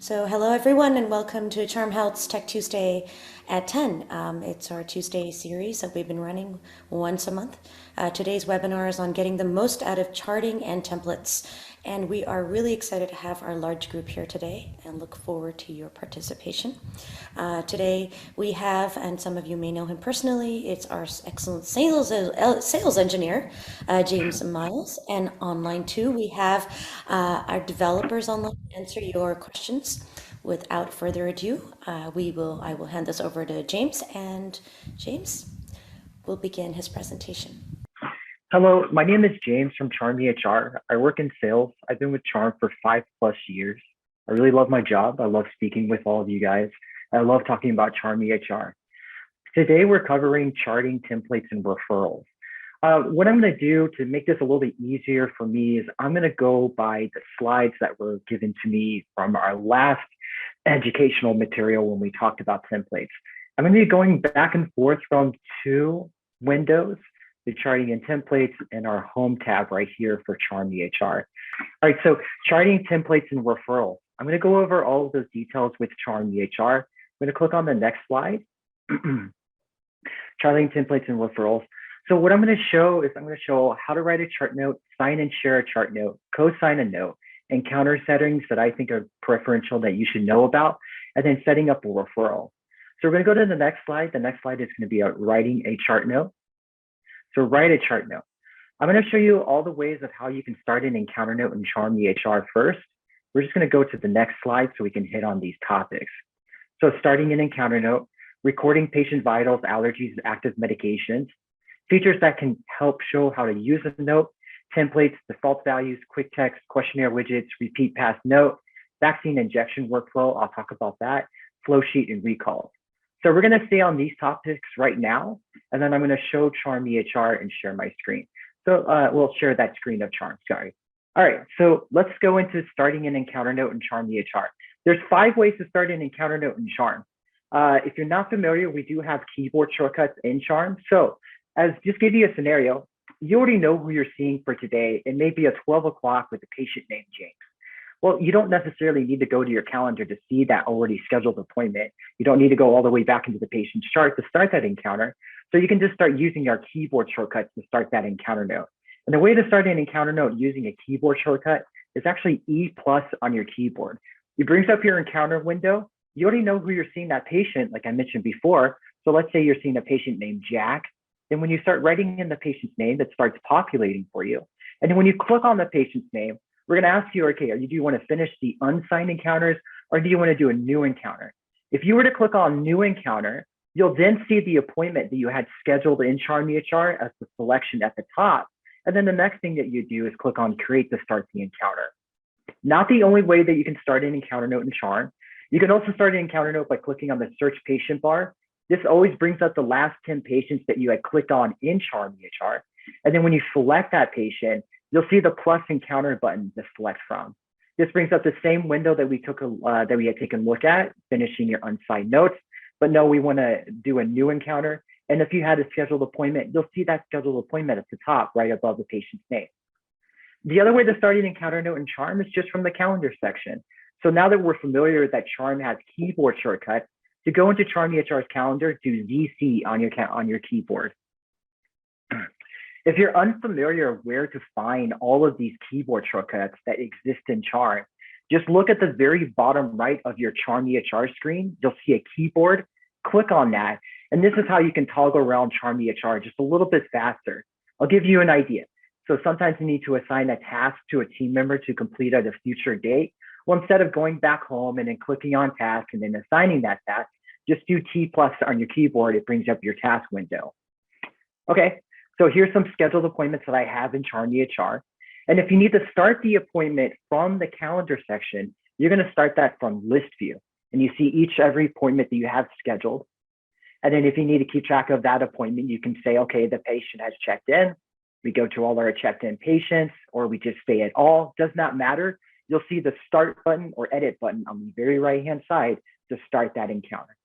So hello everyone and welcome to Charm Health's Tech Tuesday at 10. It's our Tuesday series that we've been running once a month. Today's webinar is on getting the most out of charting and templates. And we are really excited to have our large group here today and look forward to your participation. Today we have, and some of you may know him personally, it's our excellent sales engineer, James Miles. And online too, we have our developers online to answer your questions. Without further ado, I will hand this over to James, and James will begin his presentation. Hello, my name is James from Charm EHR. I work in sales. I've been with Charm for 5+ years. I really love my job. I love speaking with all of you guys. I love talking about Charm EHR. Today, we're covering charting templates and referrals. What I'm going to do to make this a little bit easier for me is I'm going to go by the slides that were given to me from our last educational material when we talked about templates. I'm going to be going back and forth from two windows, the charting and templates, and our home tab right here for Charm EHR. All right, so charting, templates, and referrals. I'm going to go over all of those details with Charm EHR. I'm going to click on the next slide. Charting, templates, and referrals. So what I'm going to show is I'm going to show how to write a chart note, sign and share a chart note, co-sign a note, and counter settings that I think are preferential that you should know about, and then setting up a referral. So we're going to go to the next slide. The next slide is going to be writing a chart note. So write a chart note. I'm going to show you all the ways of how you can start an encounter note in Charm EHR first. We're just going to go to the next slide so we can hit on these topics. So starting an encounter note, recording patient vitals, allergies, and active medications, features that can help show how to use a note, templates, default values, quick text, questionnaire widgets, repeat past note, vaccine injection workflow, I'll talk about that, flow sheet, and recalls. So we're going to stay on these topics right now, and then I'm going to show Charm EHR and share my screen. So we'll share that screen of Charm, sorry. All right, so let's go into starting an encounter note in Charm EHR. There's 5 ways to start an encounter note in Charm. If you're not familiar, we do have keyboard shortcuts in Charm. So just give you a scenario, you already know who you're seeing for today. It may be a 12 o'clock with a patient named James. Well, you don't necessarily need to go to your calendar to see that already scheduled appointment. You don't need to go all the way back into the patient's chart to start that encounter. So you can just start using our keyboard shortcuts to start that encounter note. And the way to start an encounter note using a keyboard shortcut is actually E+ on your keyboard. It brings up your encounter window. You already know who you're seeing that patient, like I mentioned before. So let's say you're seeing a patient named Jack. Then when you start writing in the patient's name, it starts populating for you. And then when you click on the patient's name, we're going to ask you, okay, do you want to finish the unsigned encounters or do you want to do a new encounter? If you were to click on new encounter, you'll then see the appointment that you had scheduled in Charm EHR as the selection at the top. And then the next thing that you do is click on create to start the encounter. Not the only way that you can start an encounter note in Charm. You can also start an encounter note by clicking on the search patient bar. This always brings up the last 10 patients that you had clicked on in Charm EHR. And then when you select that patient, you'll see the plus encounter button to select from. This brings up the same window that we had taken a look at, finishing your unsigned notes. But no, we want to do a new encounter. And if you had a scheduled appointment, you'll see that scheduled appointment at the top, right above the patient's name. The other way to start an encounter note in Charm is just from the calendar section. So now that we're familiar that Charm has keyboard shortcuts, to go into Charm EHR's calendar, do ZC on your keyboard. If you're unfamiliar where to find all of these keyboard shortcuts that exist in Charm, just look at the very bottom right of your Charm EHR screen. You'll see a keyboard, click on that. And this is how you can toggle around Charm EHR just a little bit faster. I'll give you an idea. So sometimes you need to assign a task to a team member to complete at a future date. Well, instead of going back home and then clicking on task and then assigning that task, just do T+ on your keyboard. It brings up your task window. Okay, so here's some scheduled appointments that I have in Charm EHR. And if you need to start the appointment from the calendar section, you're going to start that from list view. And you see every appointment that you have scheduled. And then if you need to keep track of that appointment, you can say, okay, the patient has checked in. We go to all our checked in patients, or we just stay at all, does not matter. You'll see the start button or edit button on the very right-hand side to start that encounter.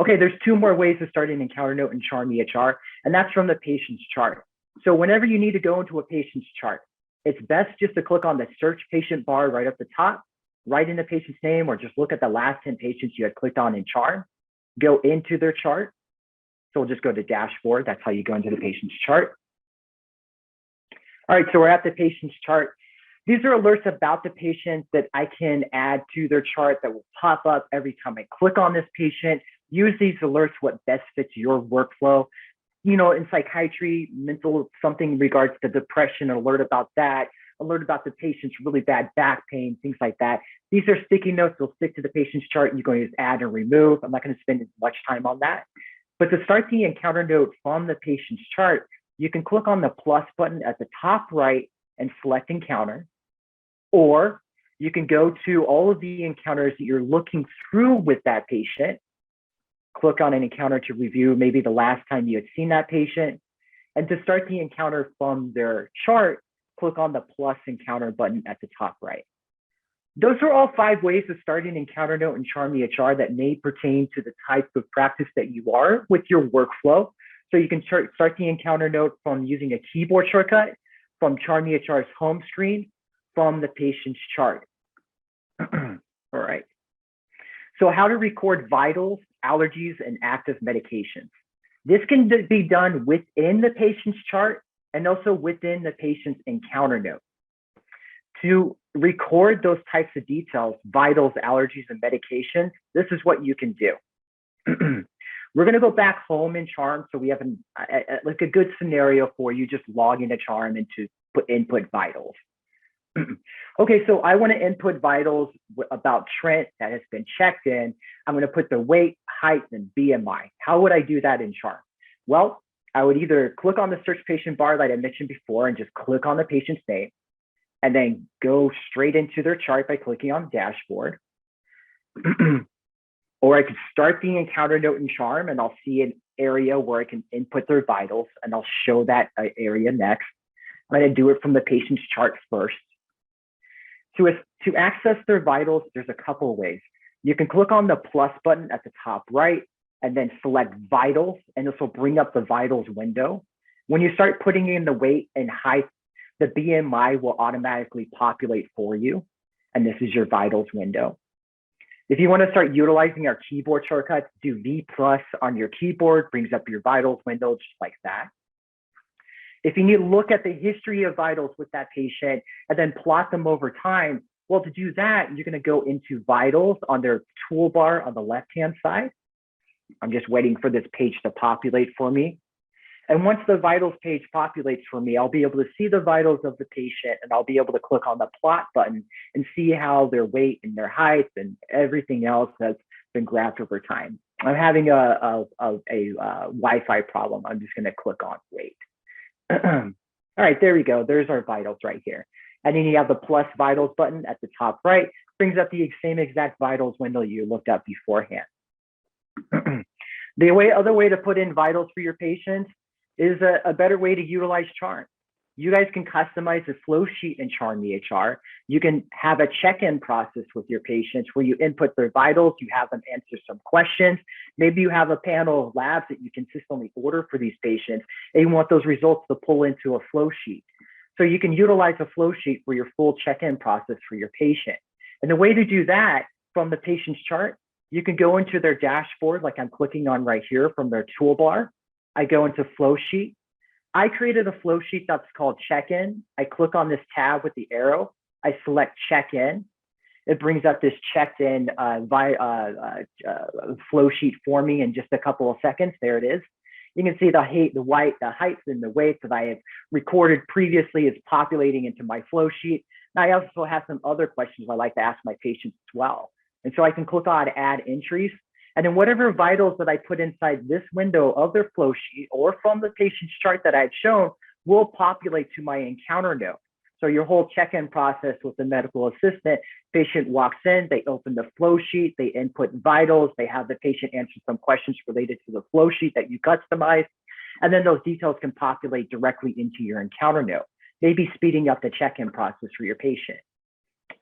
Okay, there's 2 more ways to start an encounter note in Charm EHR, and that's from the patient's chart. So whenever you need to go into a patient's chart, it's best just to click on the search patient bar right at the top, write in the patient's name or just look at the last 10 patients you had clicked on in Charm, go into their chart. So we'll just go to dashboard. That's how you go into the patient's chart. All right, so we're at the patient's chart. These are alerts about the patient that I can add to their chart that will pop up every time I click on this patient. Use these alerts what best fits your workflow. You know, in psychiatry, mental something in regards to depression, alert about that, alert about the patient's really bad back pain, things like that. These are sticky notes. They'll stick to the patient's chart. You're going to just add and remove. I'm not going to spend as much time on that. But to start the encounter note from the patient's chart, you can click on the plus button at the top right and select encounter. Or you can go to all of the encounters that you're looking through with that patient, click on an encounter to review maybe the last time you had seen that patient. And to start the encounter from their chart, click on the plus encounter button at the top right. Those are all 5 ways of starting an encounter note in Charm EHR that may pertain to the type of practice that you are with your workflow. So you can start the encounter note from using a keyboard shortcut, from Charm EHR's home screen, from the patient's chart. All right. So how to record vitals, allergies, and active medications. This can be done within the patient's chart and also within the patient's encounter note. To record those types of details, vitals, allergies, and medications, this is what you can do. We're going to go back home in Charm. So we have like a good scenario for you. Just log into Charm and to input vitals. Okay, so I want to input vitals about Trent that has been checked in. I'm going to put the weight, height, and BMI. How would I do that in Charm? Well, I would either click on the search patient bar that I mentioned before and just click on the patient's name, and then go straight into their chart by clicking on dashboard. Or I could start the encounter note in Charm and I'll see an area where I can input their vitals and I'll show that area next. I'm going to do it from the patient's chart first. To access their vitals, there's a couple of ways. You can click on the plus button at the top right and then select vitals, and this will bring up the vitals window. When you start putting in the weight and height, the BMI will automatically populate for you, and this is your vitals window. If you want to start utilizing our keyboard shortcuts, do V+ on your keyboard, brings up your vitals window just like that. If you need to look at the history of vitals with that patient and then plot them over time, well, to do that, you're going to go into vitals on their toolbar on the left-hand side. I'm just waiting for this page to populate for me. And once the vitals page populates for me, I'll be able to see the vitals of the patient and I'll be able to click on the plot button and see how their weight and their height and everything else has been graphed over time. I'm having a Wi-Fi problem. I'm just going to click on weight. All right, there we go. There's our vitals right here. And then you have the plus vitals button at the top right, brings up the same exact vitals window you looked at beforehand. The other way to put in vitals for your patients is a better way to utilize Charm. You guys can customize a flow sheet in Charm EHR. You can have a check-in process with your patients where you input their vitals, you have them answer some questions. Maybe you have a panel of labs that you consistently order for these patients, and you want those results to pull into a flow sheet. So you can utilize a flow sheet for your full check-in process for your patient. And the way to do that from the patient's chart, you can go into their dashboard like I'm clicking on right here from their toolbar. I go into flow sheet. I created a flow sheet that's called check-in. I click on this tab with the arrow. I select check-in. It brings up this checked-in flow sheet for me in just a couple of seconds. There it is. You can see the height, and the weight that I have recorded previously is populating into my flow sheet. And I also have some other questions I like to ask my patients as well. And so I can click on add entries. And then whatever vitals that I put inside this window of their flow sheet or from the patient's chart that I've shown will populate to my encounter note. So your whole check-in process with the medical assistant, patient walks in, they open the flow sheet, they input vitals, they have the patient answer some questions related to the flow sheet that you customized, and then those details can populate directly into your encounter note, maybe speeding up the check-in process for your patient.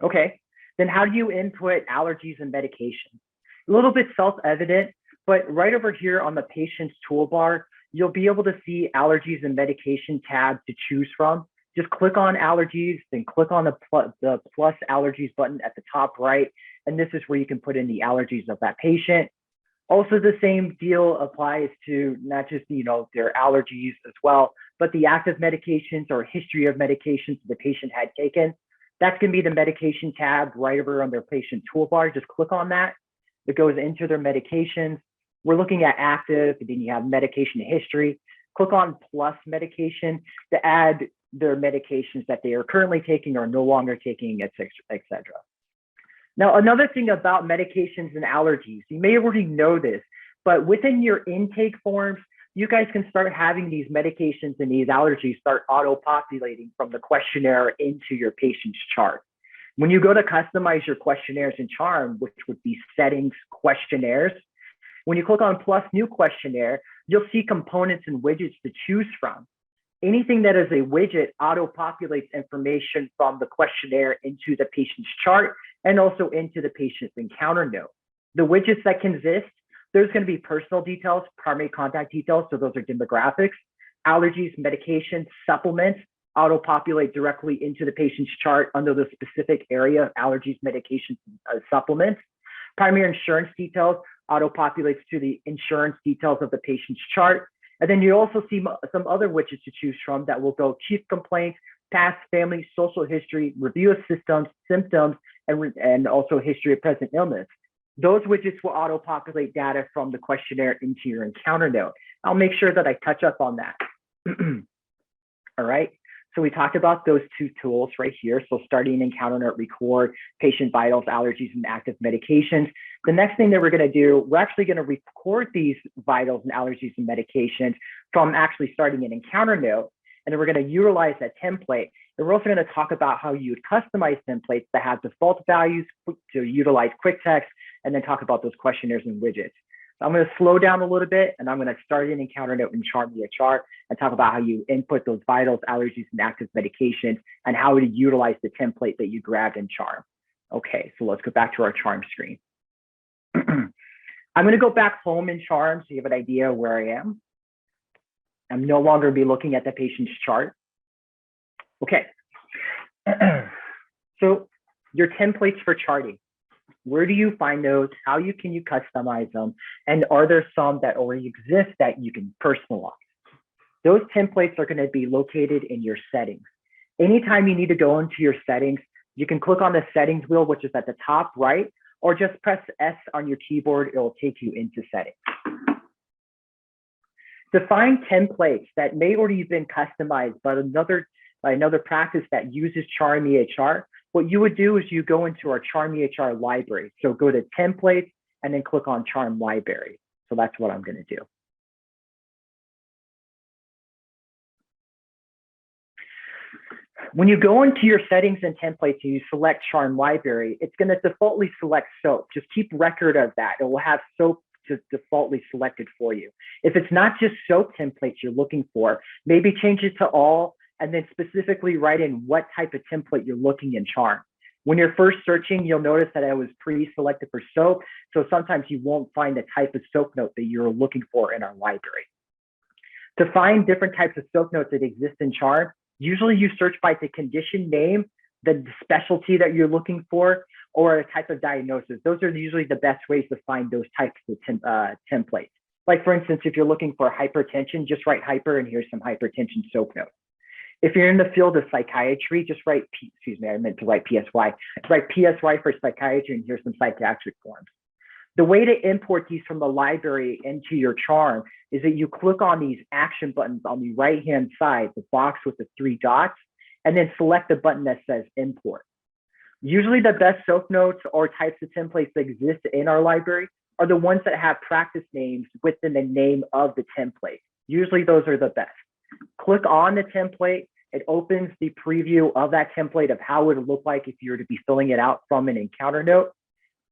Okay, then how do you input allergies and medications? A little bit self-evident, but right over here on the patient's toolbar, you'll be able to see allergies and medication tab to choose from. just click on allergies, then click on the plus allergies button at the top right. And this is where you can put in the allergies of that patient. Also, the same deal applies to not just, their allergies as well, but the active medications or history of medications the patient had taken. That's going to be the medication tab right over on their patient toolbar. Just click on that. It goes into their medications. We're looking at active, and then you have medication history. Click on plus medication to add their medications that they are currently taking or no longer taking, et cetera. Now, another thing about medications and allergies, you may already know this, but within your intake forms, you guys can start having these medications and these allergies start auto-populating from the questionnaire into your patient's chart. When you go to customize your questionnaires in Charm, which would be settings questionnaires, when you click on plus new questionnaire, you'll see components and widgets to choose from. Anything that is a widget auto-populates information from the questionnaire into the patient's chart and also into the patient's encounter note. The widgets that can exist, there's going to be personal details, primary contact details, so those are demographics, allergies, medications, supplements, auto-populate directly into the patient's chart under the specific area of allergies, medications, supplements. Primary insurance details auto-populates to the insurance details of the patient's chart. And then you also see some other widgets to choose from that will go chief complaints, past family, social history, review of symptoms, and also history of present illness. Those widgets will auto-populate data from the questionnaire into your encounter note. I'll make sure that I touch up on that. All right. So we talked about those two tools right here. So starting encounter note, record patient vitals, allergies, and active medications. The next thing that we're going to do, we're actually going to record these vitals and allergies and medications from actually starting an encounter note. And then we're going to utilize that template. And we're also going to talk about how you would customize templates that have default values to utilize quick text, and then talk about those questionnaires and widgets. So I'm going to slow down a little bit, and I'm going to start an encounter note in Charm EHR and talk about how you input those vitals, allergies, and active medications, and how to utilize the template that you grabbed in Charm. Okay, so let's go back to our Charm screen. I'm going to go back home in Charm so you have an idea where I am. I'm no longer be looking at the patient's chart. Okay. So your templates for charting, where do you find those? How can you customize them? And are there some that already exist that you can personalize? Those templates are going to be located in your settings. Anytime you need to go into your settings, you can click on the settings wheel, which is at the top right, or just press S on your keyboard. It will take you into settings. To find templates that may already have been customized by another practice that uses Charm EHR, what you would do is you go into our Charm EHR library. So go to templates and then click on Charm library. So that's what I'm going to do. When you go into your settings and templates and you select Charm library, it's going to defaultly select soap. Just keep record of that. It will have soap just defaultly selected for you. If it's not just soap templates you're looking for, maybe change it to all, and then specifically write in what type of template you're looking in Charm. When you're first searching, you'll notice that I was pre-selected for soap. So sometimes you won't find the type of soap note that you're looking for in our library. To find different types of soap notes that exist in Charm, usually you search by the condition name, the specialty that you're looking for, or a type of diagnosis. Those are usually the best ways to find those types of templates. Like for instance, if you're looking for hypertension, just write hyper and here's some hypertension soap notes. If you're in the field of psychiatry, just write, I meant to write PSY. Write PSY for psychiatry and here's some psychiatric forms. The way to import these from the library into your Charm is that you click on these action buttons on the right-hand side, the box with the 3 dots, and then select the button that says import. Usually the best soap notes or types of templates that exist in our library are the ones that have practice names within the name of the template. Usually those are the best. Click on the template. It opens the preview of that template of how it would look like if you were to be filling it out from an encounter note.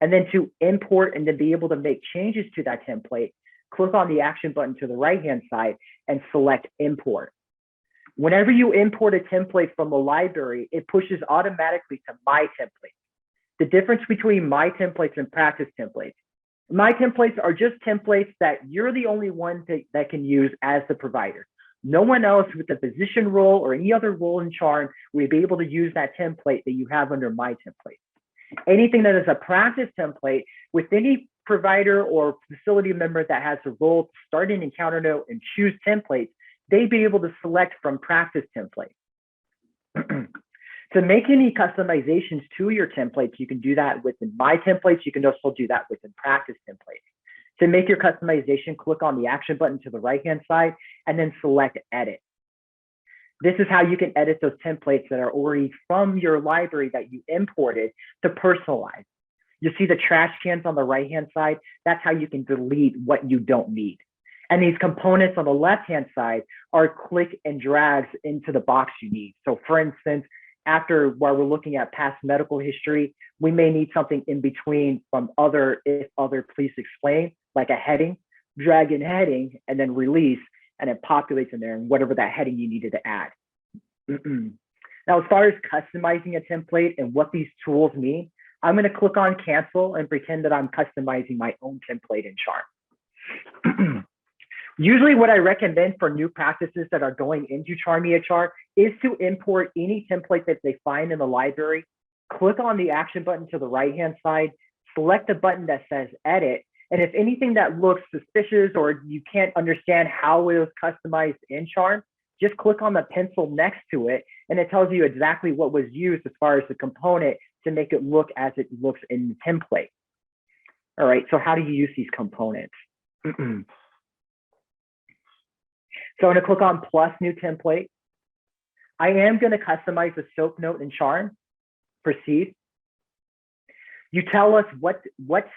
And then to import and then be able to make changes to that template, click on the action button to the right-hand side and select import. Whenever you import a template from the library, it pushes automatically to My Templates. The difference between My Templates and Practice Templates. My Templates are just templates that you're the only one that can use as the provider. No one else with the physician role or any other role in Charm will be able to use that template that you have under My Template. Anything that is a practice template with any provider or facility member that has a role to start an encounter note and choose templates, they'd be able to select from practice template. To make any customizations to your templates, you can do that within My Templates. You can also do that within practice templates. To make your customization, click on the action button to the right-hand side and then select Edit. This is how you can edit those templates that are already from your library that you imported to personalize. You see the trash cans on the right-hand side? That's how you can delete what you don't need. And these components on the left-hand side are click and drags into the box you need. So for instance, while we're looking at past medical history, we may need something in between from other, if other, please explain, like a heading, drag in heading, and then release, and it populates in there and whatever that heading you needed to add. Now, as far as customizing a template and what these tools mean, I'm going to click on cancel and pretend that I'm customizing my own template in Charm. Usually what I recommend for new practices that are going into Charm EHR is to import any template that they find in the library, click on the action button to the right-hand side, select the button that says edit, and if anything that looks suspicious or you can't understand how it was customized in Charm, just click on the pencil next to it and it tells you exactly what was used as far as the component to make it look as it looks in the template. All right, so how do you use these components? So I'm going to click on plus new template. I am going to customize the SOAP note in Charm. Proceed. You tell us what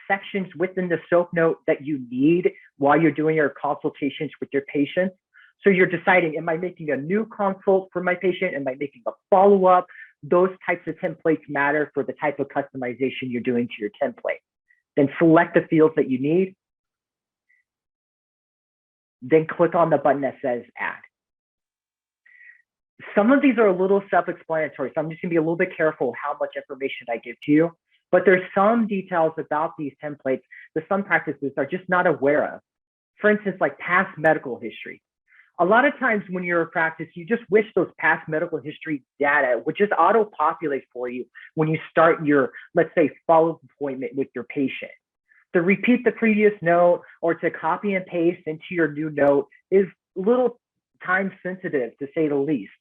sections within the SOAP note that you need while you're doing your consultations with your patients. So you're deciding, am I making a new consult for my patient? Am I making a follow-up? Those types of templates matter for the type of customization you're doing to your template. Then select the fields that you need. Then click on the button that says add. Some of these are a little self-explanatory, so I'm just gonna be a little bit careful how much information I give to you, but there's some details about these templates that some practices are just not aware of. For instance, like past medical history. A lot of times when you're a practice, you just wish those past medical history data would just auto-populate for you when you start your, let's say, follow-up appointment with your patient. To repeat the previous note or to copy and paste into your new note is a little time sensitive, to say the least.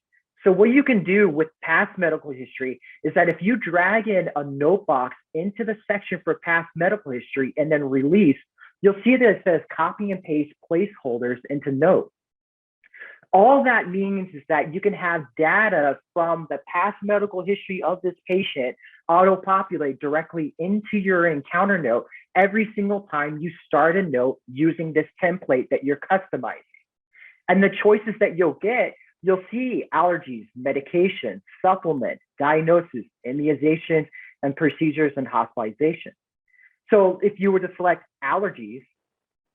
So what you can do with past medical history is that if you drag in a note box into the section for past medical history and then release, you'll see that it says copy and paste placeholders into notes. All that means is that you can have data from the past medical history of this patient auto-populate directly into your encounter note every single time you start a note using this template that you're customizing. And the choices that you'll get, you'll see allergies, medications, supplements, diagnosis, immunizations, and procedures and hospitalization. So if you were to select allergies,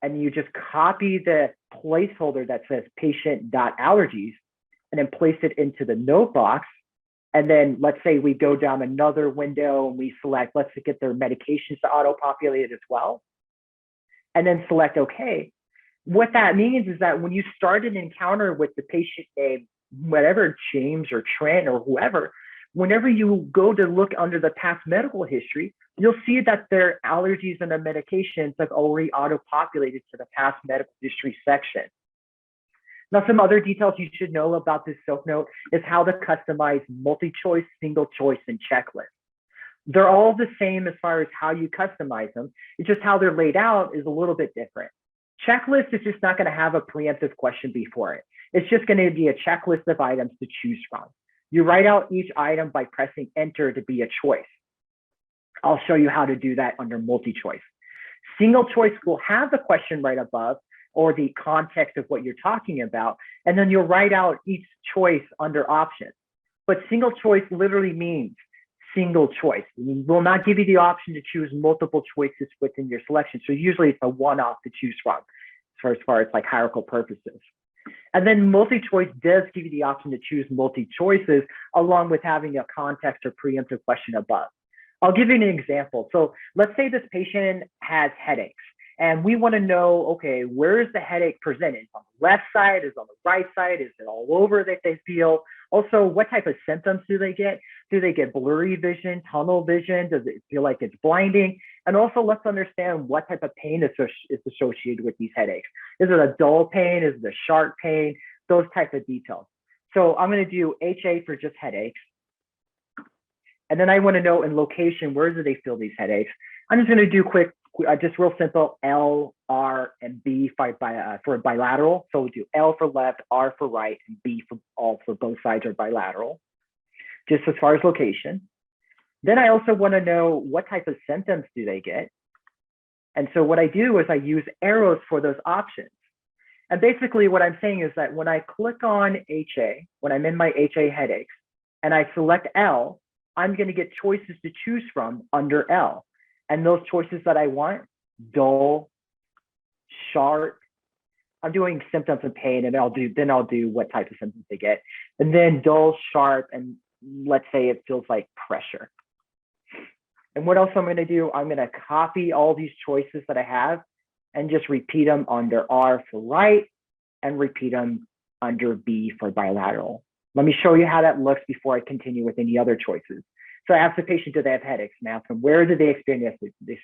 and you just copy the placeholder that says patient.allergies and then place it into the note box. And then let's say we go down another window and we select, let's get their medications to auto-populate as well. And then select OK. What that means is that when you start an encounter with the patient name, whatever, James or Trent or whoever, whenever you go to look under the past medical history, you'll see that their allergies and their medications have already auto-populated to the past medical history section. Now, some other details you should know about this SOAP note is how to customize multi-choice, single choice, and checklist. They're all the same as far as how you customize them. It's just how they're laid out is a little bit different. Checklist is just not going to have a preemptive question before it. It's just going to be a checklist of items to choose from. You write out each item by pressing enter to be a choice. I'll show you how to do that under multi-choice. Single choice will have the question right above or the context of what you're talking about, and then you'll write out each choice under options. But single choice literally means single choice. It will not give you the option to choose multiple choices within your selection. So usually it's a one-off to choose from as far as like hierarchical purposes. And then multi-choice does give you the option to choose multi-choices along with having a context or preemptive question above. I'll give you an example. So let's say this patient has headaches And we want to know, okay, where is the headache presented? On the left side? Is it on the right side? Is it all over that they feel? Also, what type of symptoms do they get? Do they get blurry vision, tunnel vision? Does it feel like it's blinding? And also, let's understand what type of pain is associated with these headaches. Is it a dull pain? Is it a sharp pain? Those types of details. So I'm going to do HA for just headaches. And then I want to know in location, where do they feel these headaches? I'm just going to do quick, just real simple, L, R, and B for bilateral. So we'll do L for left, R for right, and B for both sides are bilateral, just as far as location. Then I also want to know what type of symptoms do they get. And so what I do is I use arrows for those options. And basically what I'm saying is that when I click on HA, when I'm in my HA headaches, and I select L, I'm going to get choices to choose from under L. And those choices that I want, dull, sharp. I'm doing symptoms of pain, and then I'll do what type of symptoms they get. And then dull, sharp, and let's say it feels like pressure. And what else I'm going to do? I'm going to copy all these choices that I have and just repeat them under R for right and repeat them under B for bilateral. Let me show you how that looks before I continue with any other choices. So I ask the patient, do they have headaches? And I ask them, where do they experience these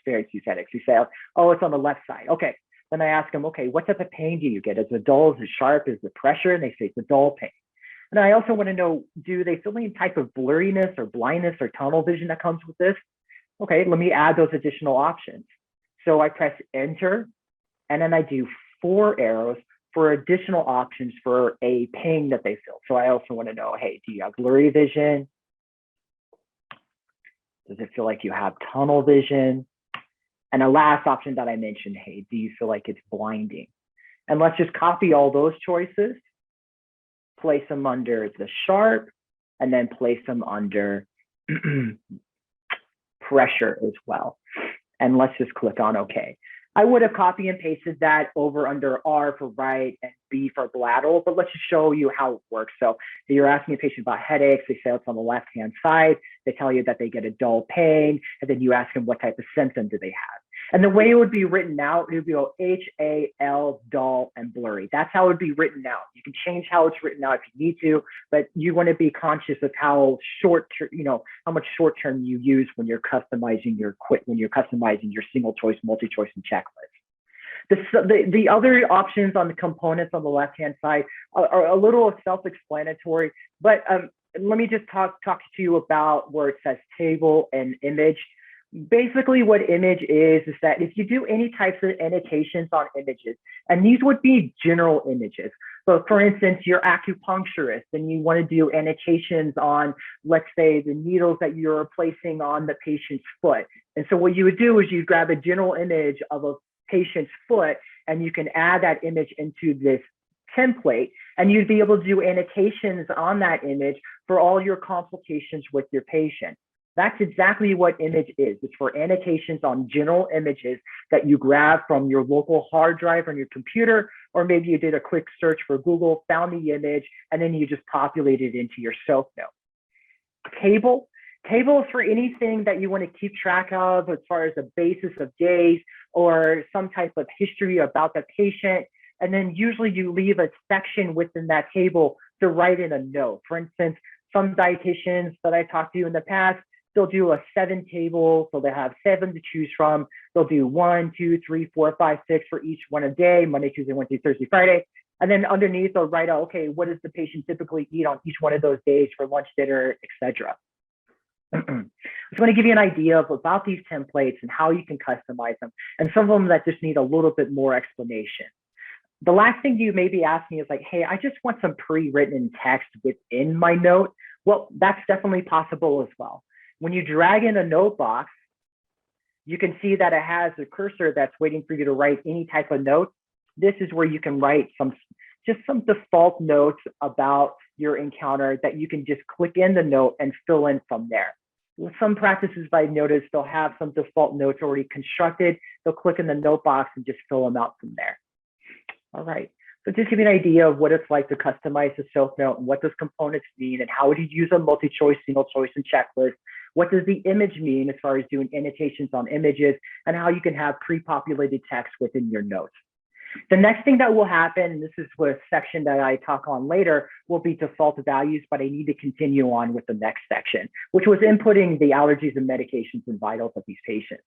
headaches? You say, oh, it's on the left side. Okay. Then I ask them, okay, what type of pain do you get? Is it dull? Is it sharp? Is it pressure? And they say it's a dull pain. And I also want to know, do they feel any type of blurriness or blindness or tunnel vision that comes with this? Okay, let me add those additional options. So I press enter, and then I do 4 arrows for additional options for a pain that they feel. So I also want to know, hey, do you have blurry vision? Does it feel like you have tunnel vision? And the last option that I mentioned, hey, do you feel like it's blinding? And let's just copy all those choices, place them under the sharp, and then place them under pressure as well. And let's just click on OK. I would have copy and pasted that over under R for right and B for bilateral, but let's just show you how it works. So you're asking a patient about headaches. They say it's on the left-hand side. They tell you that they get a dull pain, and then you ask them what type of symptom do they have. And the way it would be written out, it would be H-A-L, dull, and blurry. That's how it would be written out. You can change how it's written out if you need to, but you want to be conscious of how how much short term you use when you're customizing your single choice, multi-choice, and checklist. The other options on the components on the left-hand side are a little self-explanatory, but let me just talk to you about where it says table and image. Basically what image is that if you do any types of annotations on images, and these would be general images. So for instance, you're acupuncturist and you want to do annotations on, let's say, the needles that you're placing on the patient's foot. And so what you would do is you grab a general image of a patient's foot and you can add that image into this template, and you'd be able to do annotations on that image for all your consultations with your patient. That's exactly what image is. It's for annotations on general images that you grab from your local hard drive on your computer, or maybe you did a quick search for Google, found the image, and then you just populate it into your self note. Table is for anything that you want to keep track of as far as the basis of days or some type of history about the patient. And then usually you leave a section within that table to write in a note. For instance, some dietitians that I talked to in the past, they'll do a 7 table, so they have 7 to choose from. They'll do 1, 2, 3, 4, 5, 6 for each one a day, Monday, Tuesday, Wednesday, Thursday, Friday. And then underneath, they'll write out, okay, what does the patient typically eat on each one of those days for lunch, dinner, etc. I just want to give you an idea about these templates and how you can customize them, and some of them that just need a little bit more explanation. The last thing you may be asking is like, hey, I just want some pre-written text within my note. Well, that's definitely possible as well. When you drag in a note box, you can see that it has a cursor that's waiting for you to write any type of note. This is where you can write some default notes about your encounter that you can just click in the note and fill in from there. With some practices I've noticed, they'll have some default notes already constructed. They'll click in the note box and just fill them out from there. All right. So just give you an idea of what it's like to customize the self note and what those components mean and how would you use a multi-choice, single choice, and checklist What does the image mean as far as doing annotations on images, and how you can have pre-populated text within your notes. The next thing that will happen, and this is a section that I talk on later, will be default values, but I need to continue on with the next section, which was inputting the allergies and medications and vitals of these patients.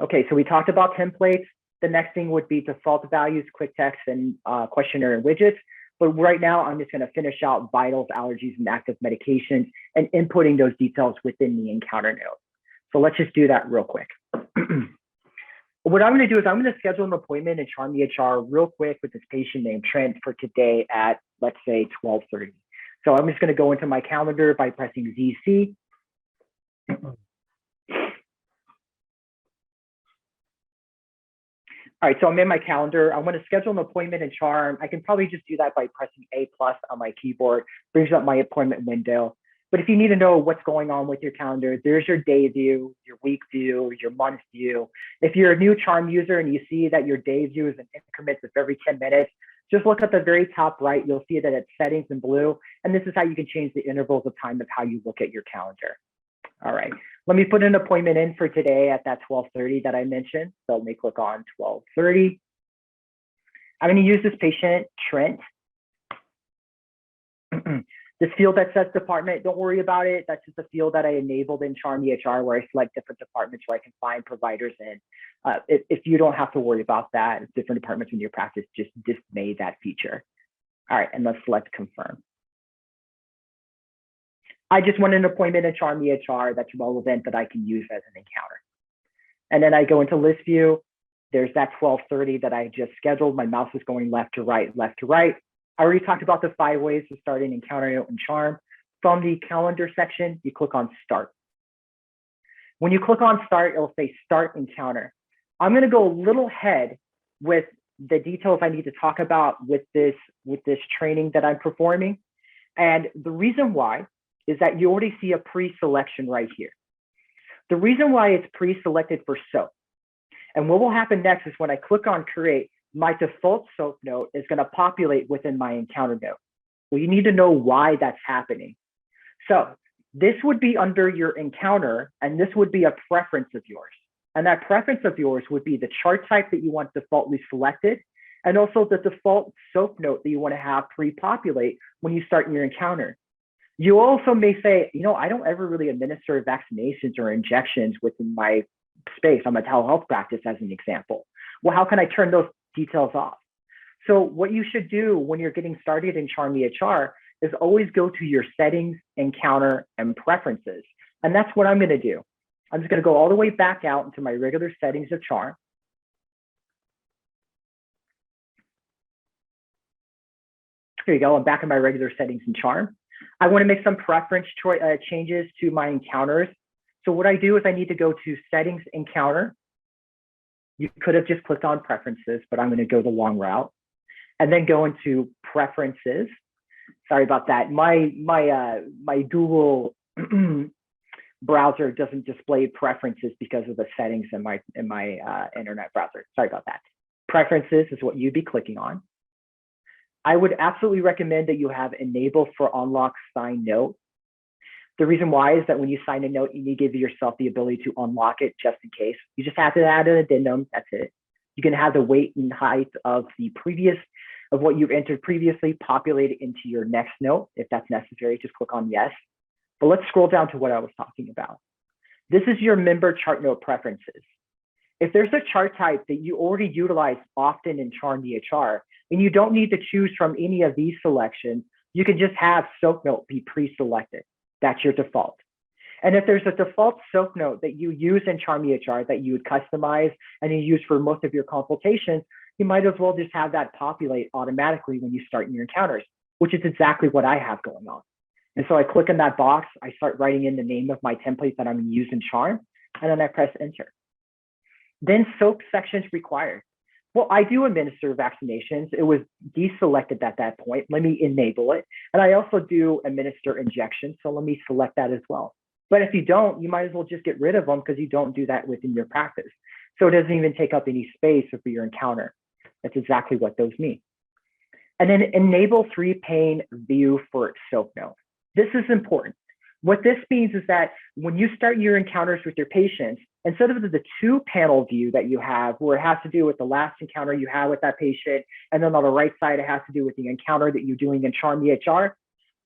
Okay, so we talked about templates. The next thing would be default values, quick text, and questionnaire and widgets. But right now, I'm just going to finish out vitals, allergies, and active medications and inputting those details within the encounter note. So let's just do that real quick. What I'm going to do is I'm going to schedule an appointment in Charm EHR real quick with this patient named Trent for today at, let's say, 12:30. So I'm just going to go into my calendar by pressing ZC. All right, so I'm in my calendar. I want to schedule an appointment in Charm. I can probably just do that by pressing A+ on my keyboard, brings up my appointment window. But if you need to know what's going on with your calendar, there's your day view, your week view, your month view. If you're a new Charm user and you see that your day view is in increments of every 10 minutes, just look at the very top right. You'll see that it's settings in blue. And this is how you can change the intervals of time of how you look at your calendar. All right, let me put an appointment in for today at that 12:30 that I mentioned. So let me click on 12:30. I'm going to use this patient, Trent. This field that says department, don't worry about it. That's just a field that I enabled in Charm EHR where I select different departments where I can find providers in. If you don't have to worry about that, different departments in your practice just made that feature. All right, and let's select confirm. I just want an appointment in Charm EHR that's relevant that I can use as an encounter. And then I go into list view. There's that 12:30 that I just scheduled. My mouse is going left to right, left to right. I already talked about the 5 ways to start an encounter note in Charm. From the calendar section, you click on start. When you click on start, it'll say start encounter. I'm going to go a little ahead with the details I need to talk about with this training that I'm performing. And the reason why is that you already see a pre-selection right here. The reason why it's pre-selected for soap. And what will happen next is when I click on create, my default soap note is going to populate within my encounter note. Well, you need to know why that's happening. So this would be under your encounter, and this would be a preference of yours. And that preference of yours would be the chart type that you want defaultly selected, and also the default soap note that you want to have pre-populate when you start your encounter. You also may say, you know, I don't ever really administer vaccinations or injections within my space. I'm a telehealth practice as an example. Well, how can I turn those details off? So what you should do when you're getting started in Charm EHR is always go to your settings, encounter, and preferences. And that's what I'm going to do. I'm just going to go all the way back out into my regular settings of Charm. Here you go. I'm back in my regular settings in Charm. I want to make some preference changes to my encounters. So what I do is I need to go to settings, encounter. You could have just clicked on preferences, but I'm going to go the long route and then go into preferences. Sorry about that. My Google browser doesn't display preferences because of the settings in my internet browser. Sorry about that. Preferences is what you'd be clicking on. I would absolutely recommend that you have enable for unlock sign note. The reason why is that when you sign a note, you need to give yourself the ability to unlock it just in case. You just have to add an addendum, that's it. You can have the weight and height of what you've entered previously populated into your next note. If that's necessary, just click on yes. But let's scroll down to what I was talking about. This is your member chart note preferences. If there's a chart type that you already utilize often in Charm EHR, and you don't need to choose from any of these selections, you can just have soap note be pre-selected. That's your default. And if there's a default soap note that you use in Charm EHR that you would customize and you use for most of your consultations, you might as well just have that populate automatically when you start your encounters, which is exactly what I have going on. And so I click in that box, I start writing in the name of my template that I'm going to use in Charm, and then I press enter. Then soap sections required. Well, I do administer vaccinations. It was deselected at that point. Let me enable it. And I also do administer injections. So let me select that as well. But if you don't, you might as well just get rid of them because you don't do that within your practice. So it doesn't even take up any space for your encounter. That's exactly what those mean. And then enable 3 pane view for soap note. This is important. What this means is that when you start your encounters with your patients, instead of the two panel view that you have, where it has to do with the last encounter you had with that patient, and then on the right side, it has to do with the encounter that you're doing in Charm EHR,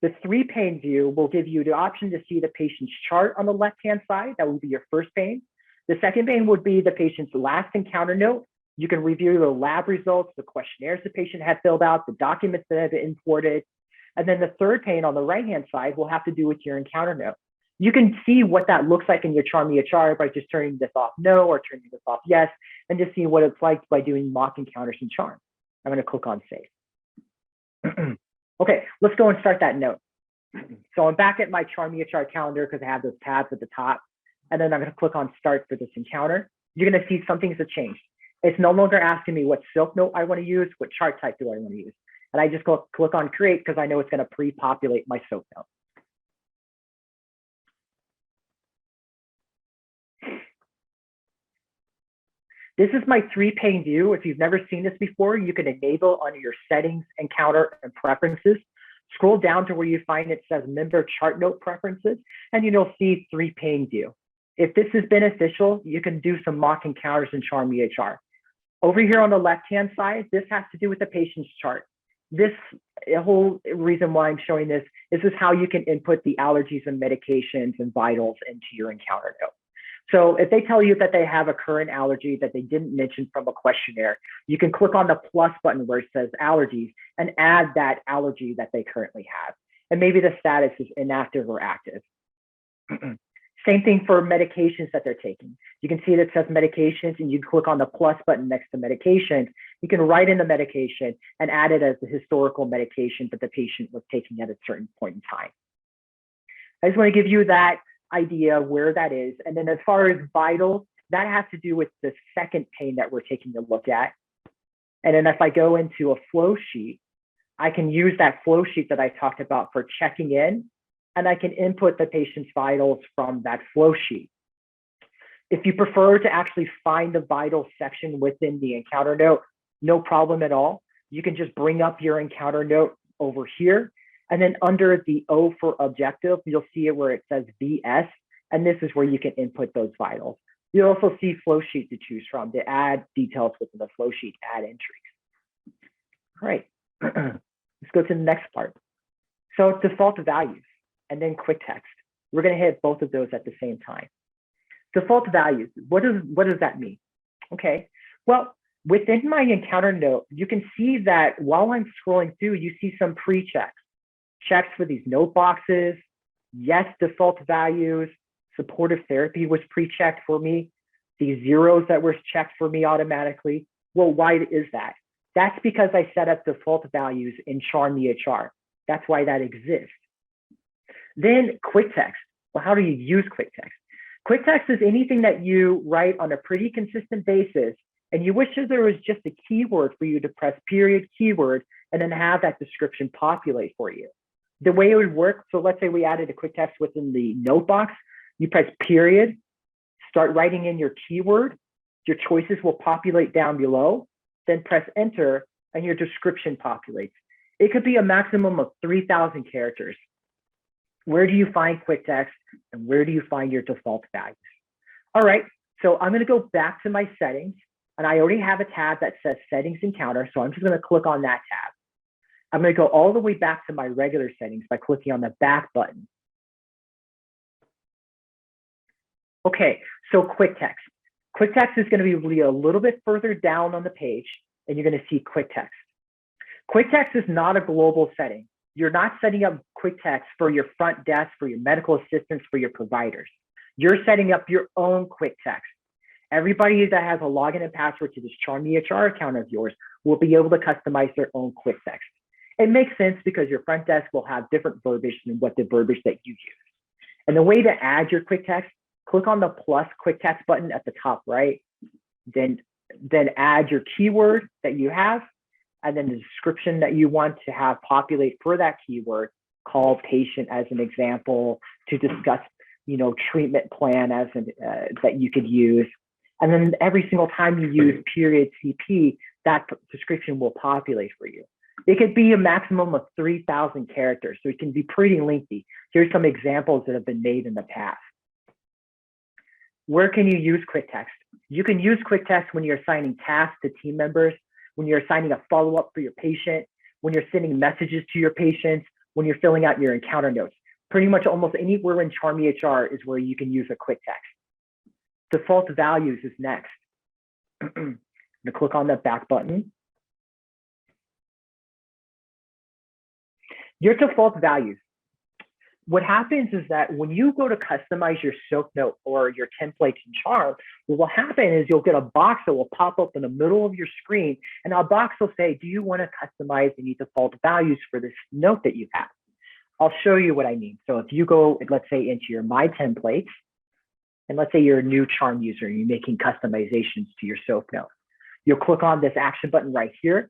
the three pane view will give you the option to see the patient's chart on the left-hand side. That would be your first pane. The second pane would be the patient's last encounter note. You can review the lab results, the questionnaires the patient had filled out, the documents that have been imported. And then the third pane on the right-hand side will have to do with your encounter note. You can see what that looks like in your Charm EHR by just turning this off no or turning this off yes, and just seeing what it's like by doing mock encounters in Charm. I'm going to click on save. Okay, let's go and start that note. So I'm back at my Charm EHR calendar because I have those tabs at the top. And then I'm going to click on start for this encounter. You're going to see some things have changed. It's no longer asking me what silk note I want to use, what chart type do I want to use. And I just click on create because I know it's going to pre-populate my silk note. This is my three pane view. If you've never seen this before, you can enable under your settings, encounter, and preferences. Scroll down to where you find it says member chart note preferences, and you'll see three pane view. If this is beneficial, you can do some mock encounters in Charm EHR. Over here on the left-hand side, this has to do with the patient's chart. This whole reason why I'm showing this is how you can input the allergies and medications and vitals into your encounter note. So if they tell you that they have a current allergy that they didn't mention from a questionnaire, you can click on the plus button where it says allergies and add that allergy that they currently have. And maybe the status is inactive or active. Same thing for medications that they're taking. You can see that it says medications and you click on the plus button next to medications. You can write in the medication and add it as the historical medication that the patient was taking at a certain point in time. I just want to give you that idea where that is. And then as far as vitals, that has to do with the second pane that we're taking a look at. And then if I go into a flow sheet, I can use that flow sheet that I talked about for checking in, and I can input the patient's vitals from that flow sheet. If you prefer to actually find the vital section within the encounter note, no problem at all. You can just bring up your encounter note over here. And then under the O for objective, you'll see it where it says VS, and this is where you can input those vitals. You'll also see flow sheet to choose from to add details within the flow sheet, add entries. All right, let's go to the next part. So default values and then quick text. We're gonna hit both of those at the same time. Default values, what does that mean? Okay, well, within my encounter note, you can see that while I'm scrolling through, you see some pre-checks. Checks for these note boxes, yes, default values, supportive therapy was pre-checked for me, these zeros that were checked for me automatically. Well, why is that? That's because I set up default values in Charm EHR. That's why that exists. Then quick text. Well, how do you use quick text? Quick text is anything that you write on a pretty consistent basis, and you wish that there was just a keyword for you to press period keyword and then have that description populate for you. The way it would work, so let's say we added a quick text within the note box, you press period, start writing in your keyword, your choices will populate down below, then press enter, and your description populates. It could be a maximum of 3,000 characters. Where do you find quick text and where do you find your default values? All right, so I'm gonna go back to my settings, and I already have a tab that says settings encounter, so I'm just gonna click on that tab. I'm going to go all the way back to my regular settings by clicking on the back button. Okay, so quick text. Quick text is going to be a little bit further down on the page, and you're going to see quick text. Quick text is not a global setting. You're not setting up quick text for your front desk, for your medical assistants, for your providers. You're setting up your own quick text. Everybody that has a login and password to this Charm EHR account of yours will be able to customize their own quick text. It makes sense because your front desk will have different verbiage than what the verbiage that you use. And the way to add your quick text, click on the plus quick text button at the top right, then add your keyword that you have, and then the description that you want to have populate for that keyword, call patient as an example to discuss, treatment plan as that you could use. And then every single time you use period CP, that description will populate for you. It could be a maximum of 3,000 characters, so it can be pretty lengthy. Here's some examples that have been made in the past. Where can you use quick text? You can use quick text when you're assigning tasks to team members, when you're assigning a follow-up for your patient, when you're sending messages to your patients, when you're filling out your encounter notes. Pretty much almost anywhere in Charm EHR is where you can use a quick text. Default values is next. I'm gonna click on the back button. Your default values. What happens is that when you go to customize your soap note or your templates in Charm, what will happen is you'll get a box that will pop up in the middle of your screen, and our box will say, do you want to customize any default values for this note that you have? I'll show you what I mean. So if you go, let's say, into your My Templates, and let's say you're a new Charm user and you're making customizations to your soap note, you'll click on this action button right here,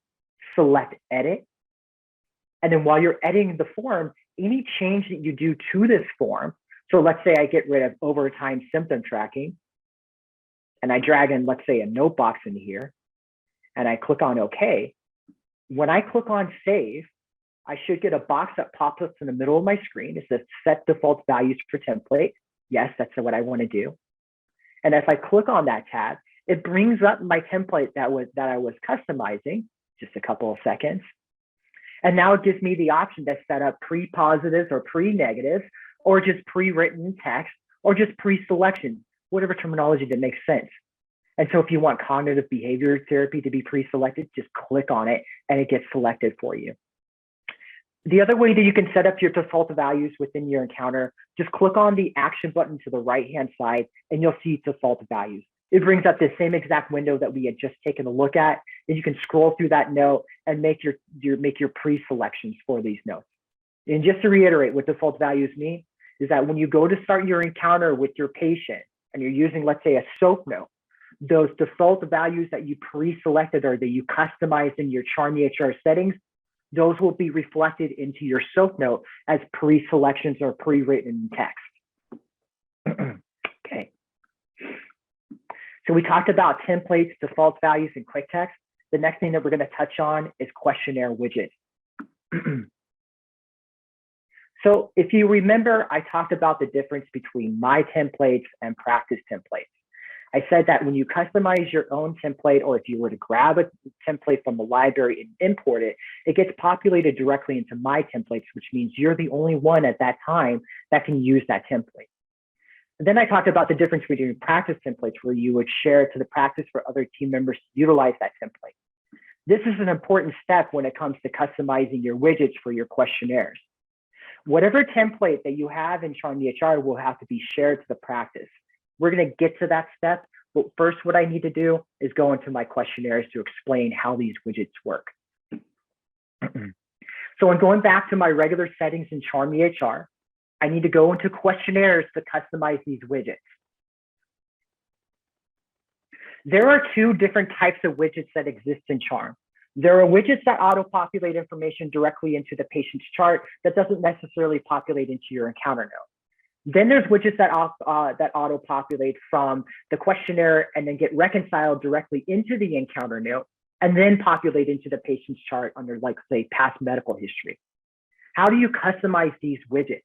select Edit, and then while you're editing the form, any change that you do to this form, so let's say I get rid of overtime symptom tracking, and I drag in, let's say, a note box into here, and I click on OK. When I click on Save, I should get a box that pops up in the middle of my screen. It says Set Default Values for Template. Yes, that's what I want to do. And if I click on that tab, it brings up my template that I was customizing, just a couple of seconds. And now it gives me the option to set up pre-positives or pre-negatives, or just pre-written text, or just pre-selection, whatever terminology that makes sense. And so if you want cognitive behavior therapy to be pre-selected, just click on it and it gets selected for you. The other way that you can set up your default values within your encounter, just click on the action button to the right-hand side and you'll see default values. It brings up the same exact window that we had just taken a look at, and you can scroll through that note and make your pre-selections for these notes. And just to reiterate, what default values mean is that when you go to start your encounter with your patient and you're using, let's say, a soap note, those default values that you pre-selected or that you customized in your Charm EHR settings, those will be reflected into your soap note as pre-selections or pre-written text. Okay. So we talked about templates, default values, and quick text. The next thing that we're going to touch on is questionnaire widgets. So if you remember, I talked about the difference between my templates and practice templates. I said that when you customize your own template, or if you were to grab a template from the library and import it, it gets populated directly into my templates, which means you're the only one at that time that can use that template. And then I talked about the difference between practice templates, where you would share it to the practice for other team members to utilize that template. This is an important step when it comes to customizing your widgets for your questionnaires. Whatever template that you have in Charm EHR will have to be shared to the practice. We're going to get to that step, but first what I need to do is go into my questionnaires to explain how these widgets work. So in going back to my regular settings in Charm EHR, I need to go into questionnaires to customize these widgets. There are two different types of widgets that exist in Charm. There are widgets that auto-populate information directly into the patient's chart that doesn't necessarily populate into your encounter note. Then there's widgets that auto-populate from the questionnaire and then get reconciled directly into the encounter note and then populate into the patient's chart under, like, say, past medical history. How do you customize these widgets?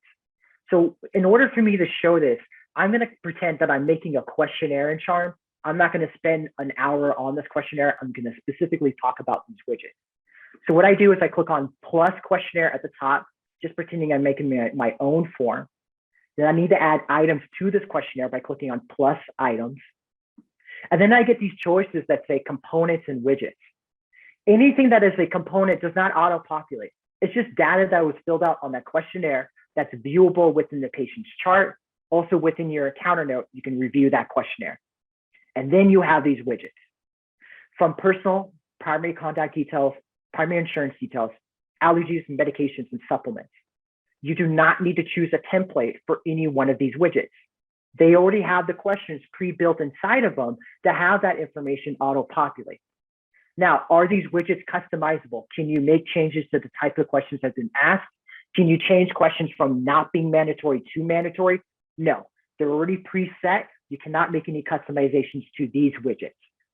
So in order for me to show this, I'm going to pretend that I'm making a questionnaire in Charm. I'm not going to spend an hour on this questionnaire. I'm going to specifically talk about these widgets. So what I do is I click on plus questionnaire at the top, just pretending I'm making my own form. Then I need to add items to this questionnaire by clicking on plus items. And then I get these choices that say components and widgets. Anything that is a component does not auto-populate. It's just data that was filled out on that questionnaire that's viewable within the patient's chart. Also within your encounter note, you can review that questionnaire. And then you have these widgets. From personal, primary contact details, primary insurance details, allergies and medications and supplements. You do not need to choose a template for any one of these widgets. They already have the questions pre-built inside of them to have that information auto-populate. Now, are these widgets customizable? Can you make changes to the type of questions that have been asked? Can you change questions from not being mandatory to mandatory? No, they're already preset. You cannot make any customizations to these widgets,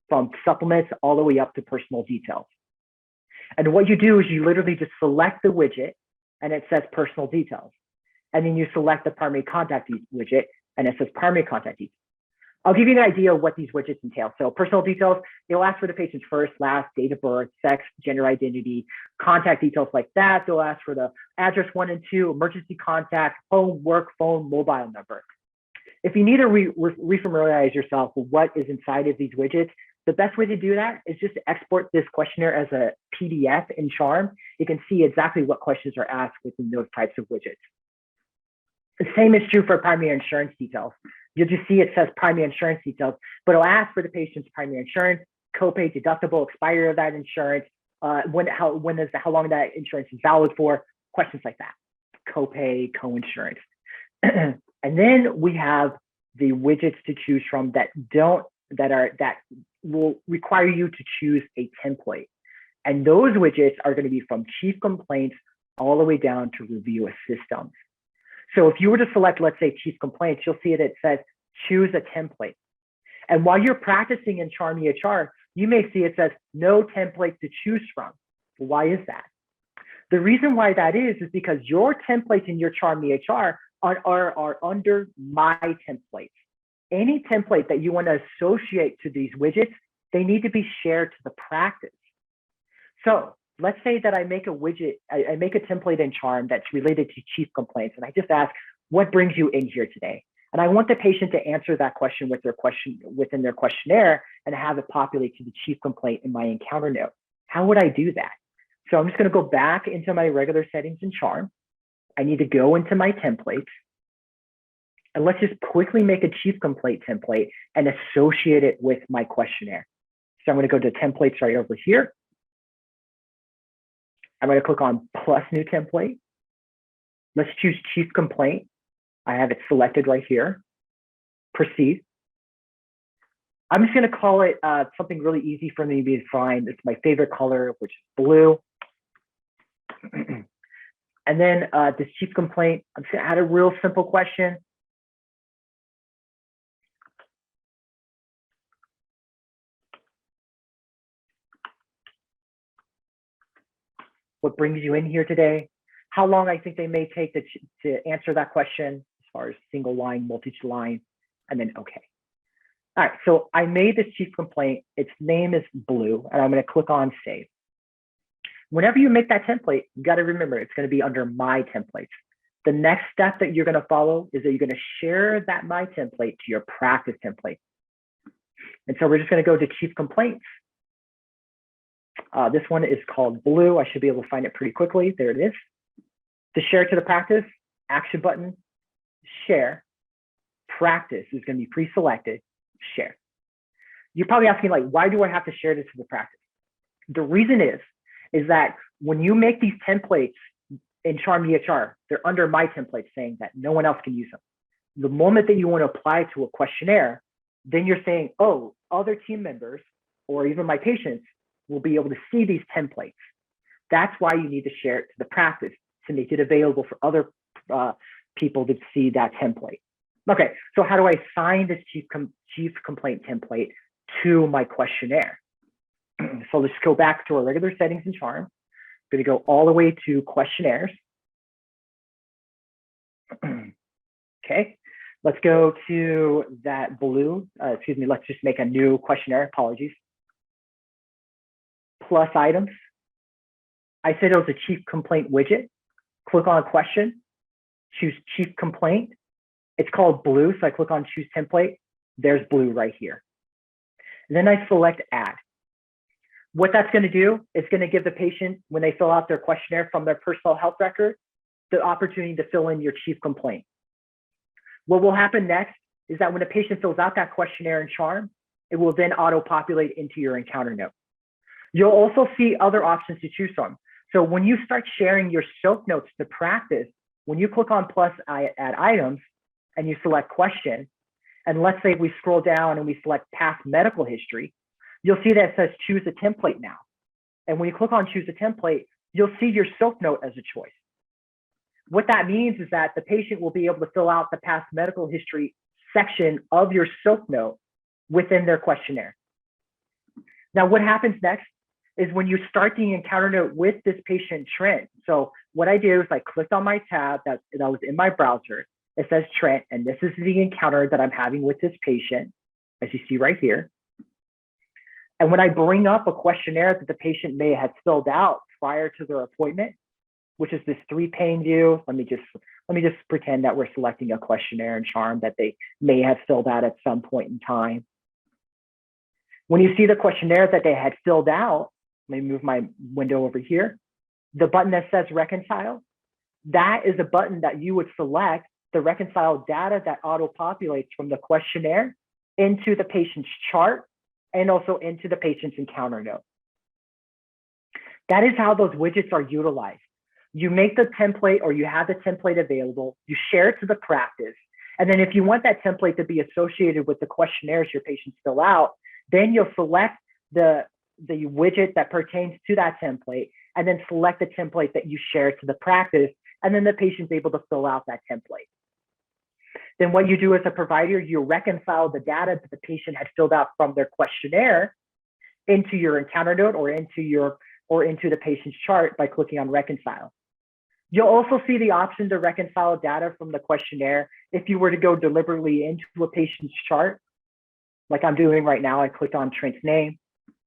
from supplements all the way up to personal details. And what you do is you literally just select the widget and it says personal details. And then you select the primary contact widget and it says primary contact details. I'll give you an idea of what these widgets entail. So personal details, they'll ask for the patient's first, last, date of birth, sex, gender identity, contact details like that. They'll ask for the address 1 and 2, emergency contact, home, work, phone, mobile number. If you need to refamiliarize yourself with what is inside of these widgets, the best way to do that is just to export this questionnaire as a PDF in Charm. You can see exactly what questions are asked within those types of widgets. The same is true for primary insurance details. You'll just see it says primary insurance details, but it'll ask for the patient's primary insurance, copay, deductible, expiry of that insurance, how long that insurance is valid for, questions like that, copay, co-insurance. And then we have the widgets to choose from that will require you to choose a template. And those widgets are going to be from chief complaints all the way down to review systems. So if you were to select, let's say, chief complaints, you'll see that it says choose a template. And while you're practicing in Charm EHR, you may see it says no template to choose from. Why is that? The reason why that is because your templates in your Charm EHR are under my templates. Any template that you want to associate to these widgets, they need to be shared to the practice. So let's say that I make a widget, I make a template in Charm that's related to chief complaints, and I just ask, what brings you in here today? And I want the patient to answer that question within their questionnaire and have it populate to the chief complaint in my encounter note. How would I do that? So I'm just going to go back into my regular settings in Charm. I need to go into my templates. And let's just quickly make a chief complaint template and associate it with my questionnaire. So I'm going to go to templates right over here. I'm going to click on plus new template. Let's choose chief complaint. I have it selected right here. Proceed. I'm just going to call it something really easy for me to find. It's my favorite color, which is blue. And then this chief complaint, I'm just going to add a real simple question. What brings you in here today? How long I think they may take to answer that question as far as single line, multi-line, and then okay. All right, so I made this chief complaint. Its name is blue, and I'm going to click on save. Whenever you make that template, you got to remember it's going to be under my templates. The next step that you're going to follow is that you're going to share that my template to your practice template. And so we're just going to go to chief complaints. This one is called blue. I should be able to find it pretty quickly. There it is. To share to the practice, action button, share. Practice is going to be pre-selected, share. You're probably asking, like, why do I have to share this to the practice? The reason is that when you make these templates in Charm EHR, they're under my templates saying that no one else can use them. The moment that you want to apply to a questionnaire, then you're saying, oh, other team members or even my patients will be able to see these templates. That's why you need to share it to the practice to make it available for other people to see that template. Okay, so how do I assign this chief complaint template to my questionnaire? So let's go back to our regular settings in Charm. I'm going to go all the way to questionnaires. Okay, let's go to that blue. Let's just make a new questionnaire. Apologies. Plus items. I said it was a chief complaint widget. Click on question, choose chief complaint. It's called blue, so I click on choose template. There's blue right here. And then I select add. What that's going to do is going to give the patient, when they fill out their questionnaire from their personal health record, the opportunity to fill in your chief complaint. What will happen next is that when a patient fills out that questionnaire in Charm, it will then auto-populate into your encounter note. You'll also see other options to choose from. So when you start sharing your soap notes to practice, when you click on plus add items and you select question, and let's say we scroll down and we select past medical history, you'll see that it says choose a template now. And when you click on choose a template, you'll see your soap note as a choice. What that means is that the patient will be able to fill out the past medical history section of your soap note within their questionnaire. Now, what happens next is when you start the encounter note with this patient Trent. So what I did is I clicked on my tab that was in my browser. It says Trent, and this is the encounter that I'm having with this patient, as you see right here. And when I bring up a questionnaire that the patient may have filled out prior to their appointment, which is this 3-pane view, let me just pretend that we're selecting a questionnaire in Charm that they may have filled out at some point in time. When you see the questionnaire that they had filled out, let me move my window over here, the button that says reconcile, that is a button that you would select to reconcile data that auto-populates from the questionnaire into the patient's chart and also into the patient's encounter note. That is how those widgets are utilized. You make the template, or you have the template available, you share it to the practice, and then if you want that template to be associated with the questionnaires your patients fill out, then you'll select the widget that pertains to that template, and then select the template that you share to the practice, and then the patient's able to fill out that template. Then what you do as a provider, you reconcile the data that the patient had filled out from their questionnaire into your encounter note or into the patient's chart by clicking on reconcile. You'll also see the option to reconcile data from the questionnaire if you were to go deliberately into a patient's chart, like I'm doing right now. I clicked on Trent's name.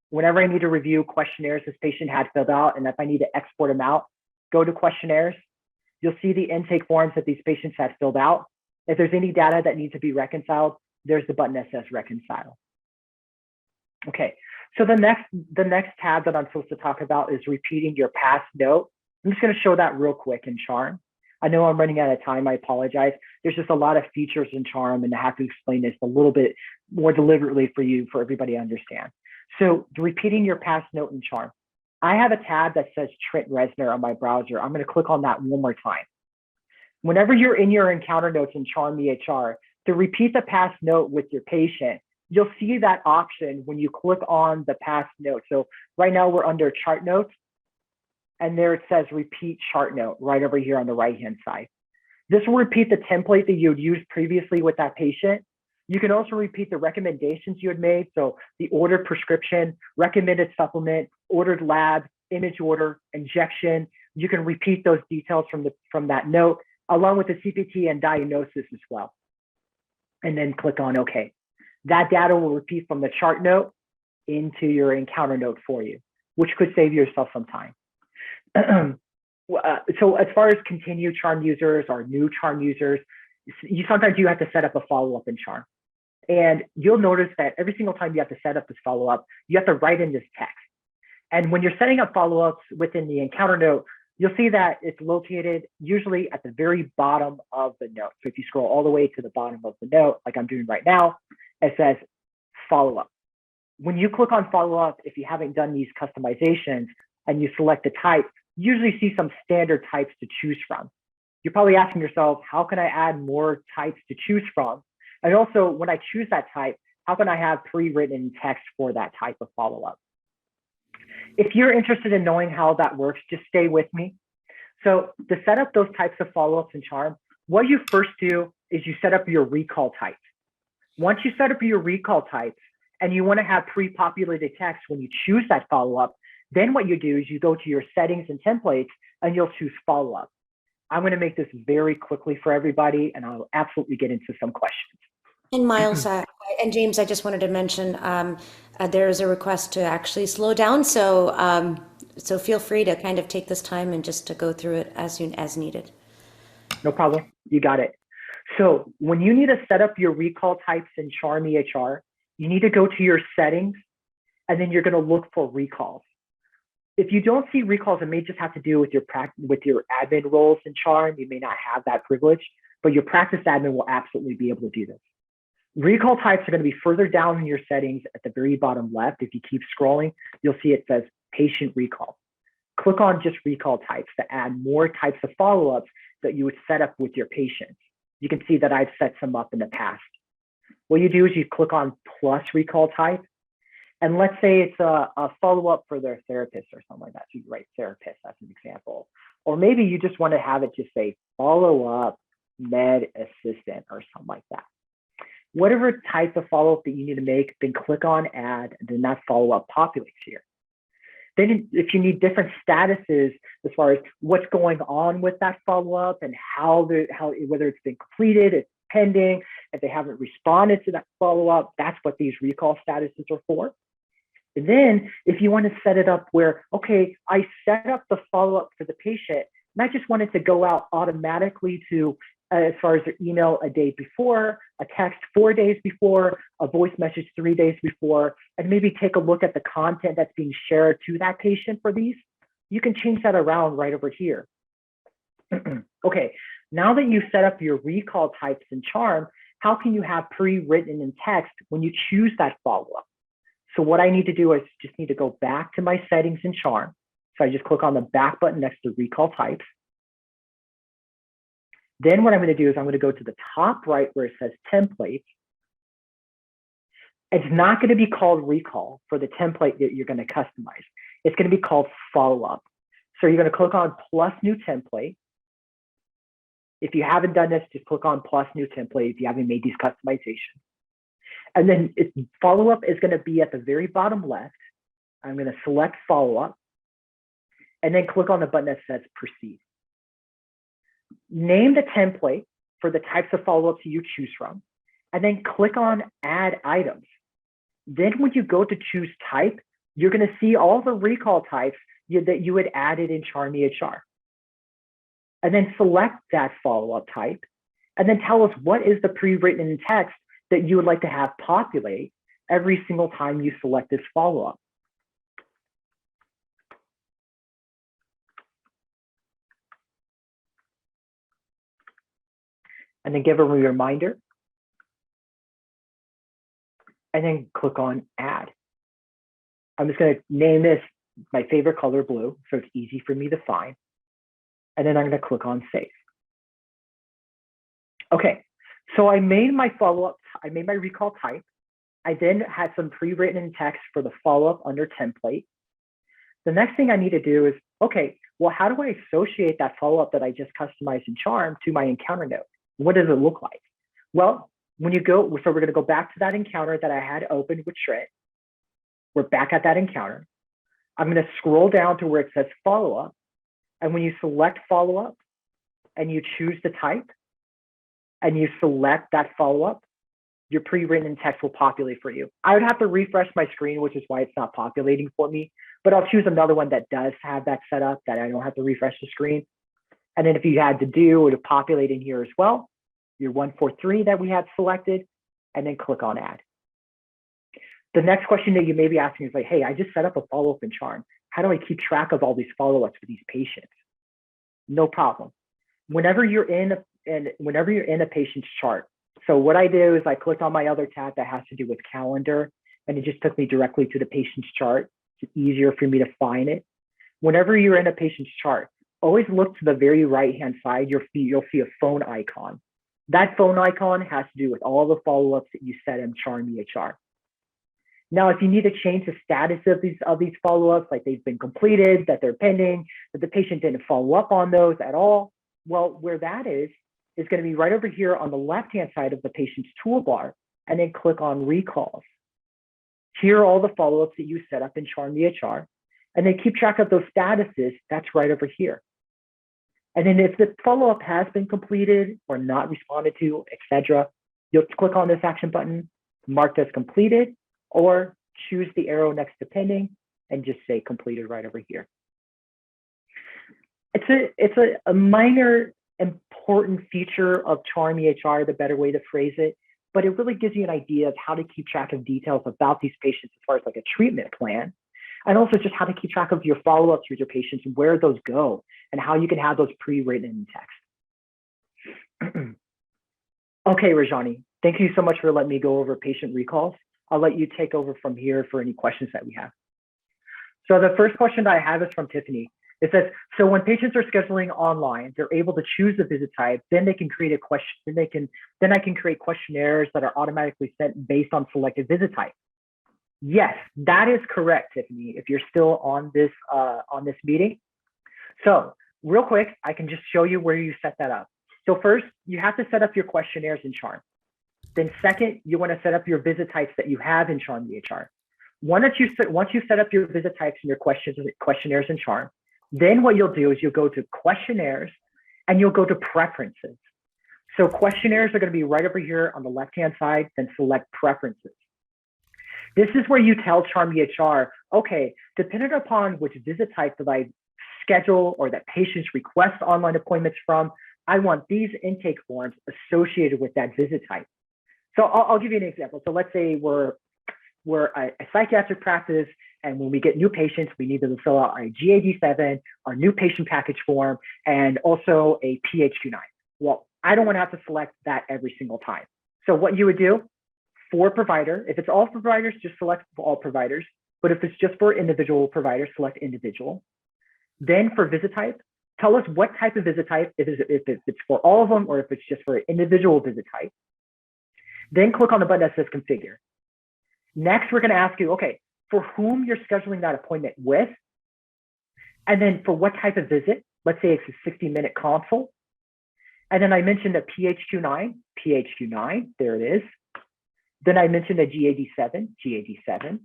Whenever I need to review questionnaires this patient had filled out, and if I need to export them out, go to questionnaires. You'll see the intake forms that these patients had filled out. If there's any data that needs to be reconciled, there's the button that says reconcile. Okay, so the next tab that I'm supposed to talk about is repeating your past note. I'm just going to show that real quick in Charm. I know I'm running out of time. I apologize. There's just a lot of features in Charm, and I have to explain this a little bit more deliberately for everybody to understand. So repeating your past note in Charm. I have a tab that says Trent Reznor on my browser. I'm going to click on that one more time. Whenever you're in your encounter notes in Charm EHR, to repeat the past note with your patient, you'll see that option when you click on the past note. So right now we're under chart notes, and there it says repeat chart note right over here on the right-hand side. This will repeat the template that you had used previously with that patient. You can also repeat the recommendations you had made. So the ordered prescription, recommended supplement, ordered lab, image order, injection. You can repeat those details from that note, along with the CPT and diagnosis as well. And then click on OK. That data will repeat from the chart note into your encounter note for you, which could save yourself some time. So as far as continued Charm users or new Charm users, sometimes you have to set up a follow-up in Charm. And you'll notice that every single time you have to set up this follow-up, you have to write in this text. And when you're setting up follow-ups within the encounter note, you'll see that it's located usually at the very bottom of the note. So if you scroll all the way to the bottom of the note, like I'm doing right now, it says follow-up. When you click on follow-up, if you haven't done these customizations and you select the type, you usually see some standard types to choose from. You're probably asking yourself, how can I add more types to choose from? And also, when I choose that type, how can I have pre-written text for that type of follow-up? If you're interested in knowing how that works, just stay with me. So to set up those types of follow-ups in Charm, what you first do is you set up your recall types. Once you set up your recall types and you want to have pre-populated text when you choose that follow-up, then what you do is you go to your settings and templates and you'll choose follow-up. I'm going to make this very quickly for everybody, and I'll absolutely get into some questions. And Miles and James, I just wanted to mention there is a request to actually slow down, so so feel free to kind of take this time and just to go through it as needed. No problem. You got it. So when you need to set up your recall types in Charm EHR, you need to go to your settings, and then you're going to look for recalls. If you don't see recalls, it may just have to do with your admin roles in Charm. You may not have that privilege, but your practice admin will absolutely be able to do this. Recall types are going to be further down in your settings at the very bottom left. If you keep scrolling, you'll see it says patient recall. Click on just recall types to add more types of follow-ups that you would set up with your patients. You can see that I've set some up in the past. What you do is you click on plus recall type. And let's say it's a follow-up for their therapist or something like that. So you write therapist as an example. Or maybe you just want to have it just say follow-up med assistant or something like that. Whatever type of follow-up that you need to make, then click on add, and then that follow-up populates here. Then if you need different statuses as far as what's going on with that follow-up and whether it's been completed, it's pending, if they haven't responded to that follow-up, that's what these recall statuses are for. And then if you want to set it up where, okay, I set up the follow-up for the patient, and I just wanted to go out automatically to, as far as their email a day before, a text 4 days before, a voice message 3 days before, and maybe take a look at the content that's being shared to that patient for these, you can change that around right over here. Okay, now that you've set up your recall types in Charm, how can you have pre-written in text when you choose that follow-up? So what I need to do is just need to go back to my settings in Charm. So I just click on the back button next to recall types. Then what I'm going to do is I'm going to go to the top right where it says templates. It's not going to be called recall for the template that you're going to customize. It's going to be called follow-up. So you're going to click on plus new template. If you haven't done this, just click on plus new template if you haven't made these customizations. And then follow-up is going to be at the very bottom left. I'm going to select follow-up and then click on the button that says proceed. Name the template for the types of follow-ups you choose from, and then click on add items. Then when you go to choose type, you're going to see all the recall types that you had added in Charm EHR. And then select that follow-up type, and then tell us what is the pre-written in text that you would like to have populate every single time you select this follow-up. And then give a reminder, and then click on add. I'm just going to name this my favorite color, blue, so it's easy for me to find. And then I'm going to click on save. Okay, so I made my follow-up, I made my recall type. I then had some pre-written in text for the follow-up under template. The next thing I need to do is, okay, well, how do I associate that follow-up that I just customized in Charm to my encounter note? What does it look like? Well, when you go, so we're going to go back to that encounter that I had opened with Shred. We're back at that encounter. I'm going to scroll down to where it says follow-up. And when you select follow-up and you choose the type and you select that follow-up, your pre-written in text will populate for you. I would have to refresh my screen, which is why it's not populating for me, but I'll choose another one that does have that set up that I don't have to refresh the screen. And then if you had to do, it would populate in here as well, your 143 that we had selected, and then click on add. The next question that you may be asking is like, hey, I just set up a follow-up in Charm. How do I keep track of all these follow-ups for these patients? No problem. Whenever you're in a patient's chart, so what I do is I clicked on my other tab that has to do with calendar, and it just took me directly to the patient's chart. It's easier for me to find it. Whenever you're in a patient's chart, always look to the very right-hand side. You'll see a phone icon. That phone icon has to do with all the follow-ups that you set in Charm EHR. Now, if you need to change the status of these follow-ups, like they've been completed, that they're pending, that the patient didn't follow up on those at all, well, where that is going to be right over here on the left-hand side of the patient's toolbar, and then click on recalls. Here are all the follow-ups that you set up in Charm EHR, and then keep track of those statuses. That's right over here. And then if the follow-up has been completed or not responded to, etc., you'll click on this action button, marked as completed, or choose the arrow next to pending and just say completed right over here. It's a minor important feature of Charm EHR, the better way to phrase it, but it really gives you an idea of how to keep track of details about these patients as far as like a treatment plan, and also just how to keep track of your follow-ups with your patients and where those go and how you can have those pre-written in text. Okay, Rajani, thank you so much for letting me go over patient recalls. I'll let you take over from here for any questions that we have. So the first question that I have is from Tiffany. It says, so when patients are scheduling online, they're able to choose the visit type, then they can create a question, then I can create questionnaires that are automatically sent based on selected visit type. Yes, that is correct, Tiffany, if you're still on this meeting. So real quick, I can just show you where you set that up. So first, you have to set up your questionnaires in Charm. Then second, you want to set up your visit types that you have in Charm EHR. Once you set up your visit types and your questionnaires in Charm, then what you'll do is you'll go to questionnaires and you'll go to preferences. So questionnaires are going to be right over here on the left-hand side, then select preferences. This is where you tell Charm EHR, okay, depending upon which visit type that I schedule or that patients request online appointments from, I want these intake forms associated with that visit type. So I'll give you an example. So let's say we're a psychiatric practice, and when we get new patients, we need them to fill out our GAD-7, our new patient package form, and also a PHQ-9. Well, I don't want to have to select that every single time. So what you would do for provider, if it's all providers, just select all providers. But if it's just for individual providers, select individual. Then for visit type, tell us what type of visit type, if it's for all of them or if it's just for an individual visit type. Then click on the button that says configure. Next, we're going to ask you, okay, for whom you're scheduling that appointment with, and then for what type of visit. Let's say it's a 60-minute consult. And then I mentioned a PHQ-9, there it is. Then I mentioned a GAD-7.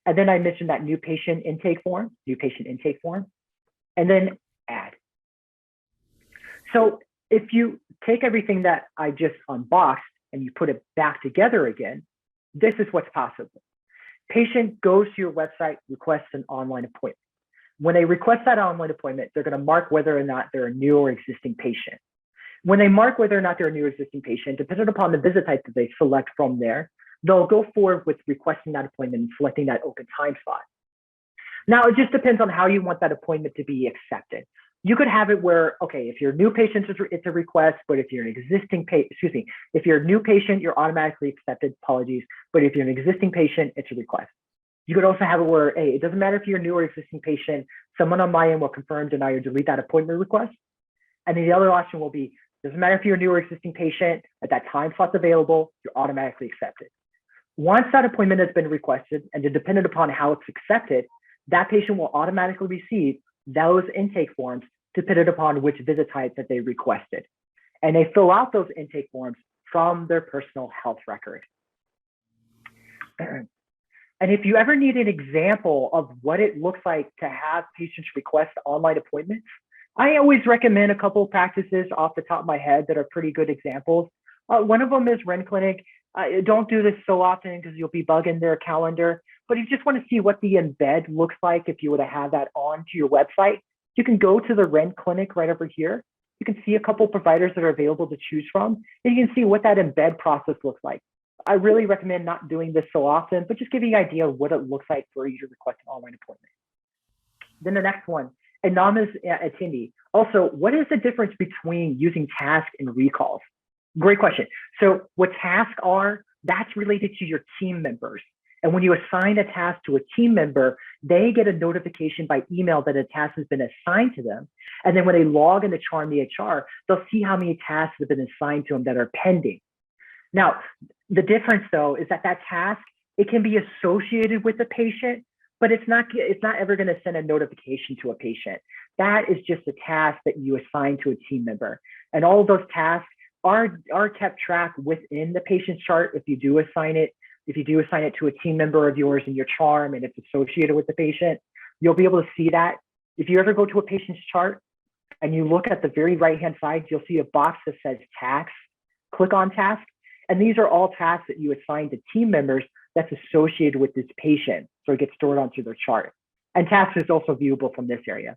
And then I mentioned that new patient intake form. And then add. So if you take everything that I just unboxed and you put it back together again, this is what's possible. Patient goes to your website, requests an online appointment. When they request that online appointment, they're going to mark whether or not they're a new or existing patient. When they mark whether or not they're a new or existing patient, depending upon the visit type that they select from there, they'll go forward with requesting that appointment and selecting that open time slot. Now, it just depends on how you want that appointment to be accepted. You could have it where, okay, if you're a new patient, it's a request, but if you're an existing patient, if you're a new patient, you're automatically accepted, apologies, but if you're an existing patient, it's a request. You could also have it where, hey, it doesn't matter if you're a new or existing patient, someone on my end will confirm, deny, or delete that appointment request. And then the other option will be, doesn't matter if you're a new or existing patient, at that time slot's available, you're automatically accepted. Once that appointment has been requested, and dependent upon how it's accepted, that patient will automatically receive those intake forms depending upon which visit type that they requested. And they fill out those intake forms from their personal health record. And if you ever need an example of what it looks like to have patients request online appointments, I always recommend a couple of practices off the top of my head that are pretty good examples. One of them is Ren Clinic. Don't do this so often because you'll be bugging their calendar. But if you just want to see what the embed looks like if you were to have that onto your website, you can go to the Ren Clinic right over here. You can see a couple of providers that are available to choose from, and you can see what that embed process looks like. I really recommend not doing this so often, but just giving you an idea of what it looks like for you to request an online appointment. Then the next one, anonymous attendee. Also, what is the difference between using tasks and recalls? Great question. So what tasks are, that's related to your team members. And when you assign a task to a team member, they get a notification by email that a task has been assigned to them. And then when they log into Charm EHR, they'll see how many tasks have been assigned to them that are pending. Now, the difference though, is that task, it can be associated with the patient, but it's not ever going to send a notification to a patient. That is just a task that you assign to a team member. And all of those tasks are kept track within the patient's chart if you do assign it. If you do assign it to a team member of yours in your Charm and it's associated with the patient, you'll be able to see that. If you ever go to a patient's chart and you look at the very right-hand side, you'll see a box that says tasks. Click on task. And these are all tasks that you assign to team members that's associated with this patient. So it gets stored onto their chart. And tasks is also viewable from this area.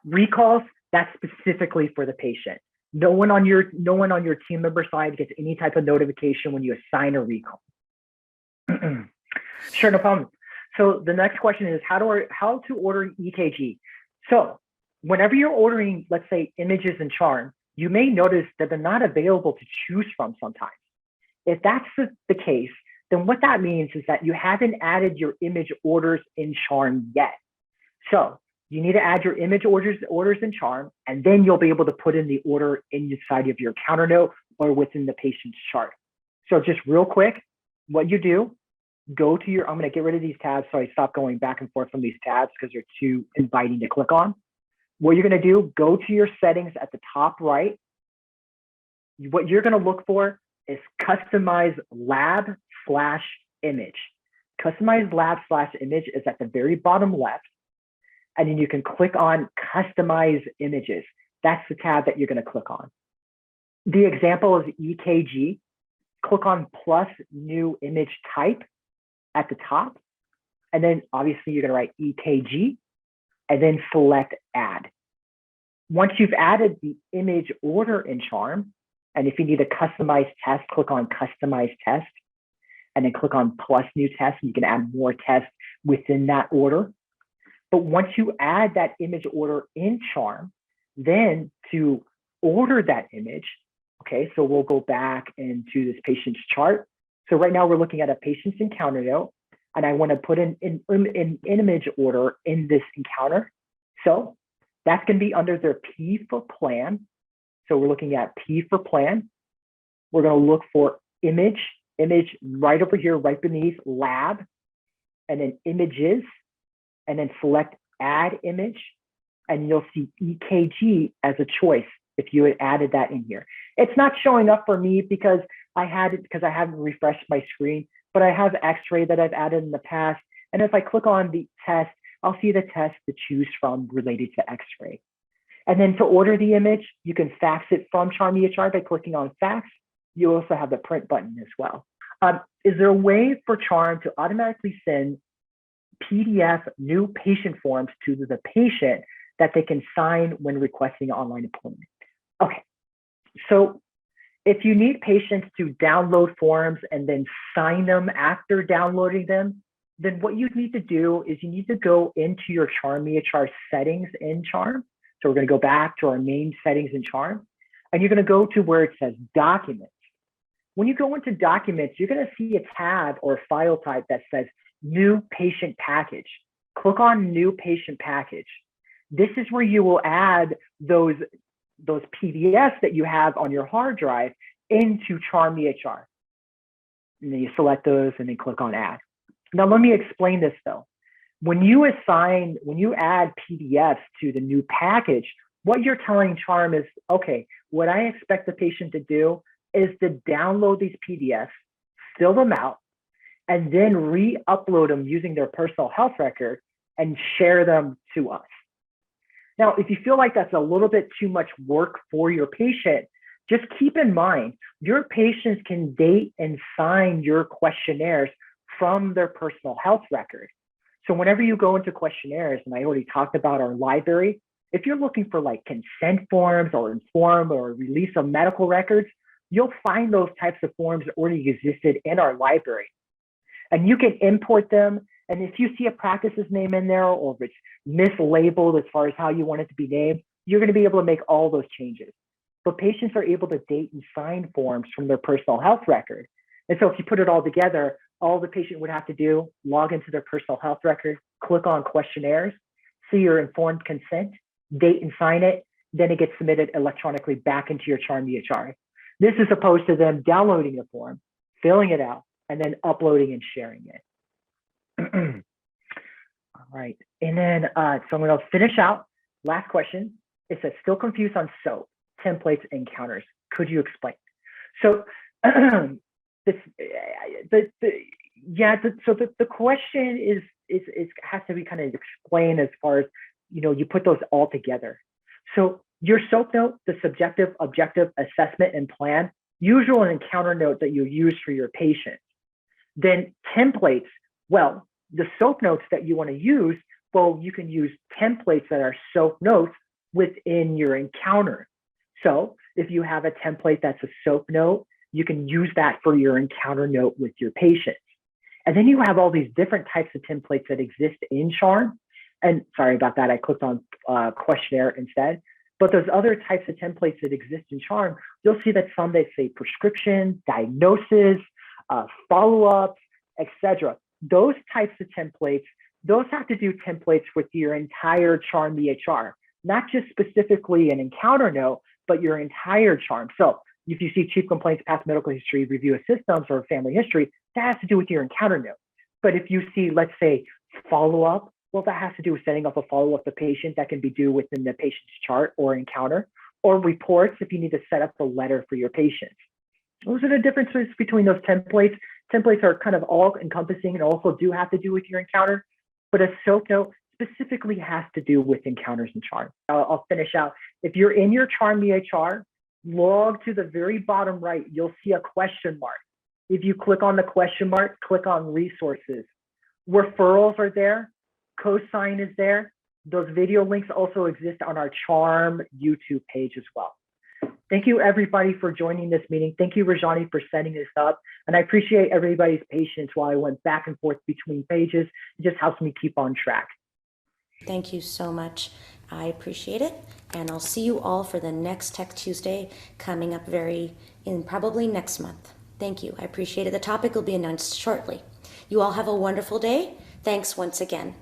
Recalls, that's specifically for the patient. No one on your team member side gets any type of notification when you assign a recall. Sure, no problem. So the next question is how to order EKG. So whenever you're ordering, let's say, images in Charm, you may notice that they're not available to choose from sometimes. If that's the case, then what that means is that you haven't added your image orders in Charm yet. So you need to add your image orders in Charm, and then you'll be able to put in the order inside of your counter note or within the patient's chart. So just real quick, what you do, go to your, I'm going to get rid of these tabs so I stop going back and forth from these tabs because they're too inviting to click on. What you're going to do, go to your settings at the top right. What you're going to look for is customize lab/image. Customize lab / image is at the very bottom left. And then you can click on Customize Images. That's the tab that you're going to click on. The example is EKG. Click on plus new image type at the top. And then obviously you're going to write EKG and then select Add. Once you've added the image order in Charm, and if you need a customized test, click on Customize Test, and then click on plus new test, and you can add more tests within that order. But once you add that image order in Charm, then to order that image, okay, so we'll go back into this patient's chart. So right now we're looking at a patient's encounter note, and I want to put in an image order in this encounter. So that's going to be under their P for plan. So we're looking at P for plan. We're going to look for image right over here, right beneath lab, and then images, and then select add image, and you'll see EKG as a choice if you had added that in here. It's not showing up for me because I haven't refreshed my screen, but I have X-ray that I've added in the past. And if I click on the test, I'll see the test to choose from related to X-ray. And then to order the image, you can fax it from Charm EHR by clicking on fax. You also have the print button as well. Is there a way for Charm to automatically send PDF new patient forms to the patient that they can sign when requesting an online appointment? Okay, so if you need patients to download forms and then sign them after downloading them, then what you need to do is you need to go into your Charm EHR settings in Charm. So we're going to go back to our main settings in Charm, and you're going to go to where it says Documents. When you go into Documents, you're going to see a tab or file type that says New Patient Package. Click on New Patient Package. This is where you will add those PDFs that you have on your hard drive into Charm EHR. And then you select those and then click on Add. Now let me explain this though. When you add PDFs to the new package, what you're telling Charm is, okay, what I expect the patient to do is to download these PDFs, fill them out, and then re-upload them using their personal health record and share them to us. Now, if you feel like that's a little bit too much work for your patient, just keep in mind, your patients can date and sign your questionnaires from their personal health record. So whenever you go into questionnaires, and I already talked about our library, if you're looking for like consent forms or inform or release of medical records, you'll find those types of forms that already existed in our library. And you can import them. And if you see a practice's name in there, or if it's mislabeled as far as how you want it to be named, you're going to be able to make all those changes. But patients are able to date and sign forms from their personal health record. And so if you put it all together, all the patient would have to do, log into their personal health record, click on questionnaires, see your informed consent, date and sign it, then it gets submitted electronically back into your Charm EHR. This is opposed to them downloading the form, filling it out, and then uploading and sharing it. All right, and then so I'm going to finish out. Last question. It says, still confused on SOAP, templates, and counters. Could you explain? So the question is has to be kind of explained as far as, you know, you put those all together. So your SOAP note, the subjective, objective, assessment, and plan, usual and encounter note that you use for your patient. Then templates, well, the SOAP notes that you want to use, well, you can use templates that are SOAP notes within your encounter. So if you have a template that's a SOAP note, you can use that for your encounter note with your patients. And then you have all these different types of templates that exist in Charm. And sorry about that, I clicked on questionnaire instead. But those other types of templates that exist in Charm, you'll see that some they say prescription, diagnosis, follow-ups, etc. Those types of templates, those have to do templates with your entire Charm EHR, not just specifically an encounter note, but your entire Charm. So if you see chief complaints, past medical history, review of systems, or family history, that has to do with your encounter note. But if you see, let's say, follow-up, well, that has to do with setting up a follow-up to patient that can be due within the patient's chart or encounter, or reports if you need to set up a letter for your patients. Those are the differences between those templates. templates are kind of all encompassing and also do have to do with your encounter, but a soap note specifically has to do with encounters and charm. I'll finish out. If you're in your Charm EHR, log to the very bottom right, you'll see a question mark. If you click on the question mark, click on resources. Referrals are there, cosign is there. Those video links also exist on our Charm YouTube page as well. Thank you everybody for joining this meeting. Thank you, Rajani, for setting this up. And I appreciate everybody's patience while I went back and forth between pages. It just helps me keep on track. Thank you so much. I appreciate it. And I'll see you all for the next Tech Tuesday coming up probably next month. Thank you. I appreciate it. The topic will be announced shortly. You all have a wonderful day. Thanks once again.